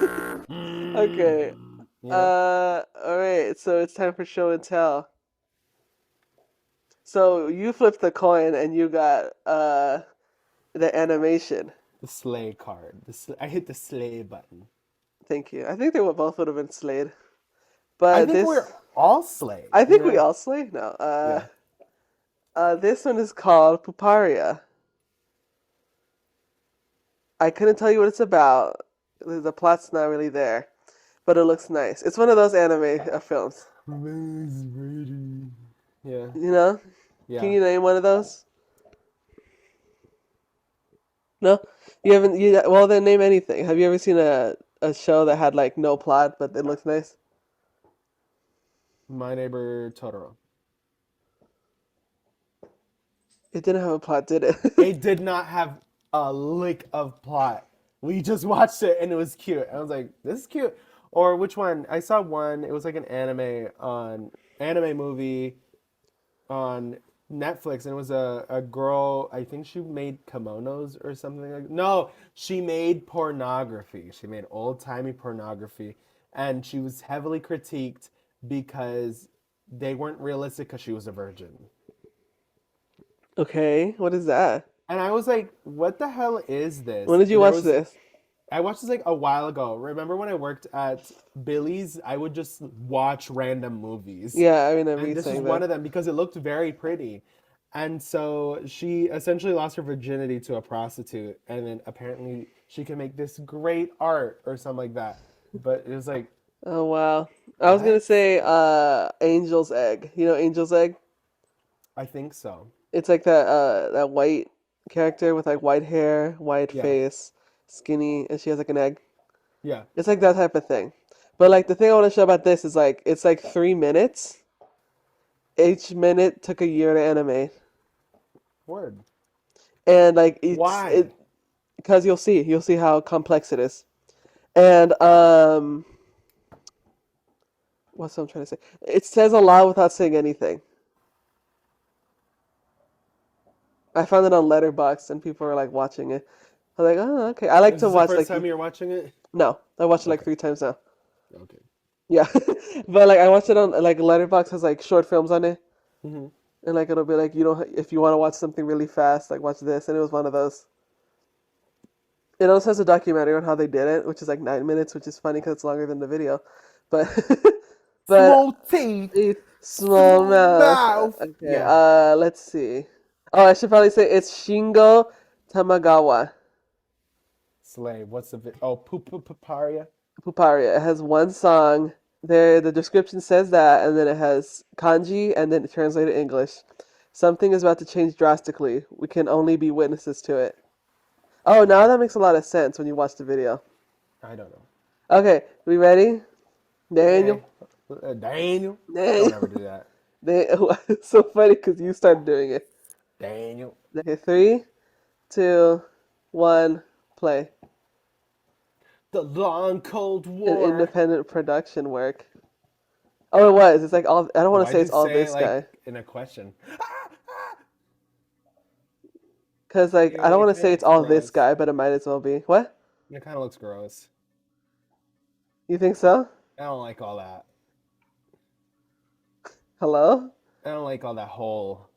Okay. Yeah. All right. So it's time for show and tell. So you flipped the coin and you got the animation. The sleigh card. I hit the sleigh button. Thank you. I think they both would have been slayed, I but think this. we're all sleigh. I think you we know? all slay. No. Yeah. This one is called Puparia. I couldn't tell you what it's about. The plot's not really there, but it looks nice. It's one of those anime films. Yeah. You know? Yeah. Can you name one of those? No? You haven't well then name anything. Have you ever seen a show that had like no plot but it looks nice? My Neighbor Totoro. It didn't have a plot, did it? It did not have a lick of plot. We just watched it and it was cute. I was like, this is cute. Or which one? I saw one. It was like an anime movie on Netflix, and it was a girl. I think she made kimonos or something like. No, she made pornography. She made old timey pornography, and she was heavily critiqued because they weren't realistic because she was a virgin. Okay, what is that? And I was like, what the hell is this? When did you And there watch was- this? I watched this like a while ago. Remember when I worked at Billy's? I would just watch random movies. Yeah, I remember And you this was saying one that. of them because it looked very pretty. And so she essentially lost her virginity to a prostitute. And then apparently she can make this great art or something like that. But it was like, Oh wow. I was gonna What? say Angel's Egg. You know Angel's Egg? I think so. It's like that white character with like white hair, white Yeah. face, skinny, and she has like an egg. Yeah. It's like that type of thing. But like the thing I want to show about this is like it's like 3 minutes. Each minute took a year to animate, Word. and like Why? because you'll see how complex it is, and what's what I'm trying to say? It says a lot without saying anything. I found it on Letterboxd and people were like watching it. I was like, oh, okay. I like Is to this watch the first like time you're watching it? no, I watched it like Okay. 3 times now. Okay. Yeah, but like I watched it on like Letterboxd has like short films on it, hmm and like it'll be like you don't if you want to watch something really fast, like watch this, and it was one of those. It also has a documentary on how they did it, which is like 9 minutes, which is funny because it's longer than the video, but but Small teeth. small mouth. mouth. Okay, Yeah. let's see. Oh, I should probably say it's Shingo Tamagawa. Slave. What's the Puparia? Puparia. It has one song. There, the description says that, and then it has kanji, and then it translated English. Something is about to change drastically. We can only be witnesses to it. Oh, now that makes a lot of sense when you watch the video. I don't know. Okay, we ready? Daniel? Daniel. Daniel. Don't ever do that. It's so funny because you started doing it. Daniel. Okay, 3, 2, 1, play. The long cold An war. independent production work. Oh, it was. It's like all. I don't want to Why'd say you it's all say this it, like, guy. in a question? Because, like, Yeah, I don't it want to say kinda it's all looks this gross. guy, but it might as well be. What? It kind of looks gross. You think so? I don't like all that. Hello? I don't like all that whole.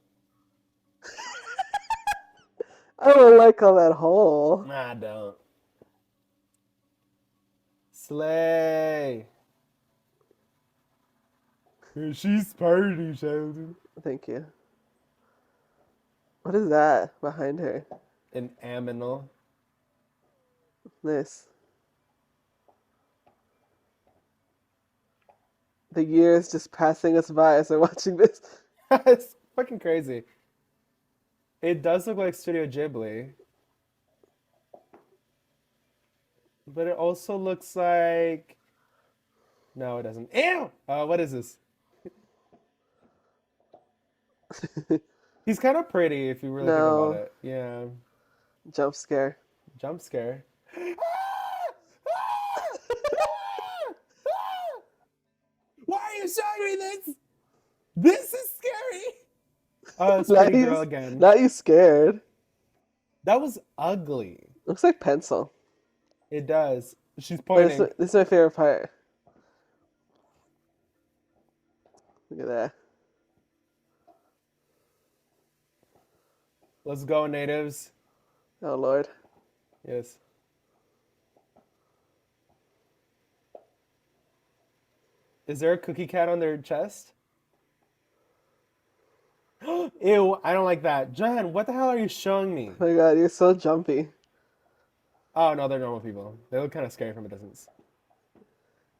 I don't like all that hole. Nah, I don't. Slay. She's party, Sheldon. Thank you. What is that behind her? An aminal. Nice. The years just passing us by as we're watching this. It's fucking crazy. It does look like Studio Ghibli. But it also looks like... No, it doesn't. Ew! What is this? He's kind of pretty if you really think No. about it. Yeah. Jump scare. Jump scare. Why are you showing me this? This is scary. Oh, it's Now pretty you- girl again. Not you scared. That was ugly. Looks like pencil. It does. She's But pointing. this is my favorite part. Look at that. Let's go, natives. Oh Lord. Yes. Is there a cookie cat on their chest? Ew, I don't like that. Jen, what the hell are you showing me? Oh my God, you're so jumpy. Oh, no, they're normal people. They look kind of scary from a distance.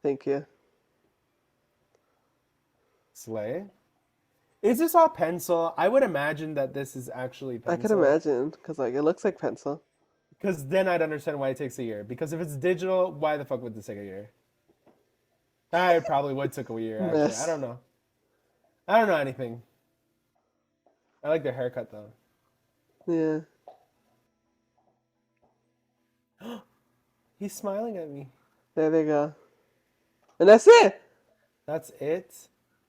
Thank you. Slay? Is this all pencil? I would imagine that this is actually pencil. I could imagine, because like it looks like pencil. Because then I'd understand why it takes a year. Because if it's digital, why the fuck would this take a year? I probably would take a year, actually. Mess. I don't know. I don't know anything. I like their haircut, though. Yeah. He's smiling at me. There they go. And that's it. That's it?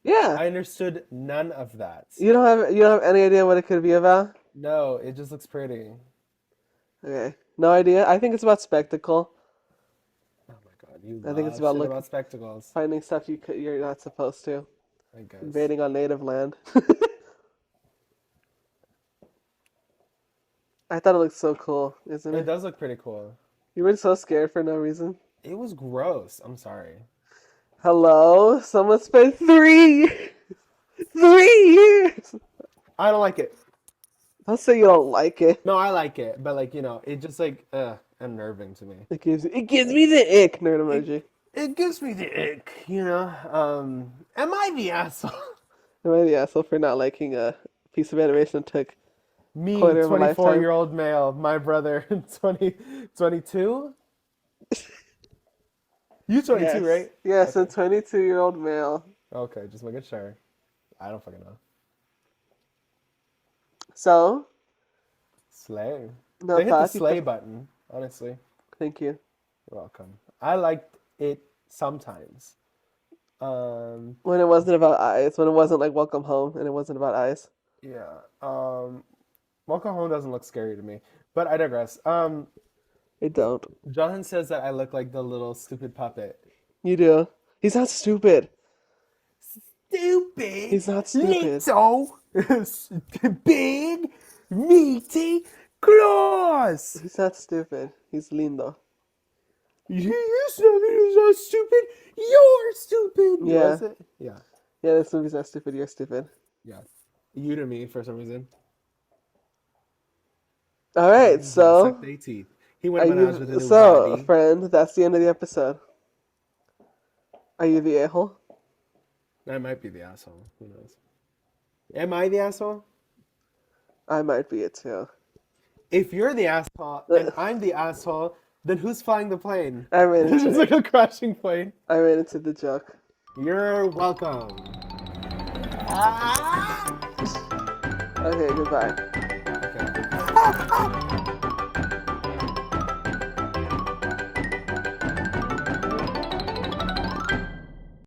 Yeah. I understood none of that. You don't have any idea what it could be about? No, it just looks pretty. Okay. No idea. I think it's about spectacle. Oh my god, you I think love it's about shit look- about spectacles. Finding stuff you're not supposed to. I guess. Invading on native land. I thought it looked so cool, isn't It it? does look pretty cool. You were so scared for no reason. It was gross. I'm sorry. Hello? Someone spent 3 years. I don't like it. Don't say you don't like it. No, I like it, but like, you know, it just like unnerving to me. It gives me the ick, nerd emoji. It gives me the ick, you know. Am I the asshole? Am I the asshole for not liking a piece of animation that took Me, quarter of a lifetime? 24-year-old male, my brother, 22? You 22, Yes. right? Yes, Okay. a 22-year-old male. Okay, just making sure. I don't fucking know. So, Slay. no They hit the thoughts? slay button, honestly. Thank you. You're welcome. I liked it sometimes. When it wasn't about eyes, when it wasn't like Welcome Home, and it wasn't about eyes. Yeah. Welcome Home doesn't look scary to me, but I digress. It don't. Jonathan says that I look like the little stupid puppet. You do. He's not stupid. Stupid. He's not stupid. Little, big, meaty claws. He's not stupid. He's lindo. He's not stupid. You're stupid. Yeah. Was it? Yeah. Yeah, this movie's not stupid. You're stupid. Yeah. You to me for some reason. All right, so Suck their teeth. He went are bananas with a you? new So, body. friend, that's the end of the episode. Are you the a-hole? I might be the asshole. Who knows? Am I the asshole? I might be it too. If you're the asshole and I'm the asshole, then who's flying the plane? I ran It's into like a crashing plane. I ran into the joke. You're welcome. Okay, goodbye. Okay.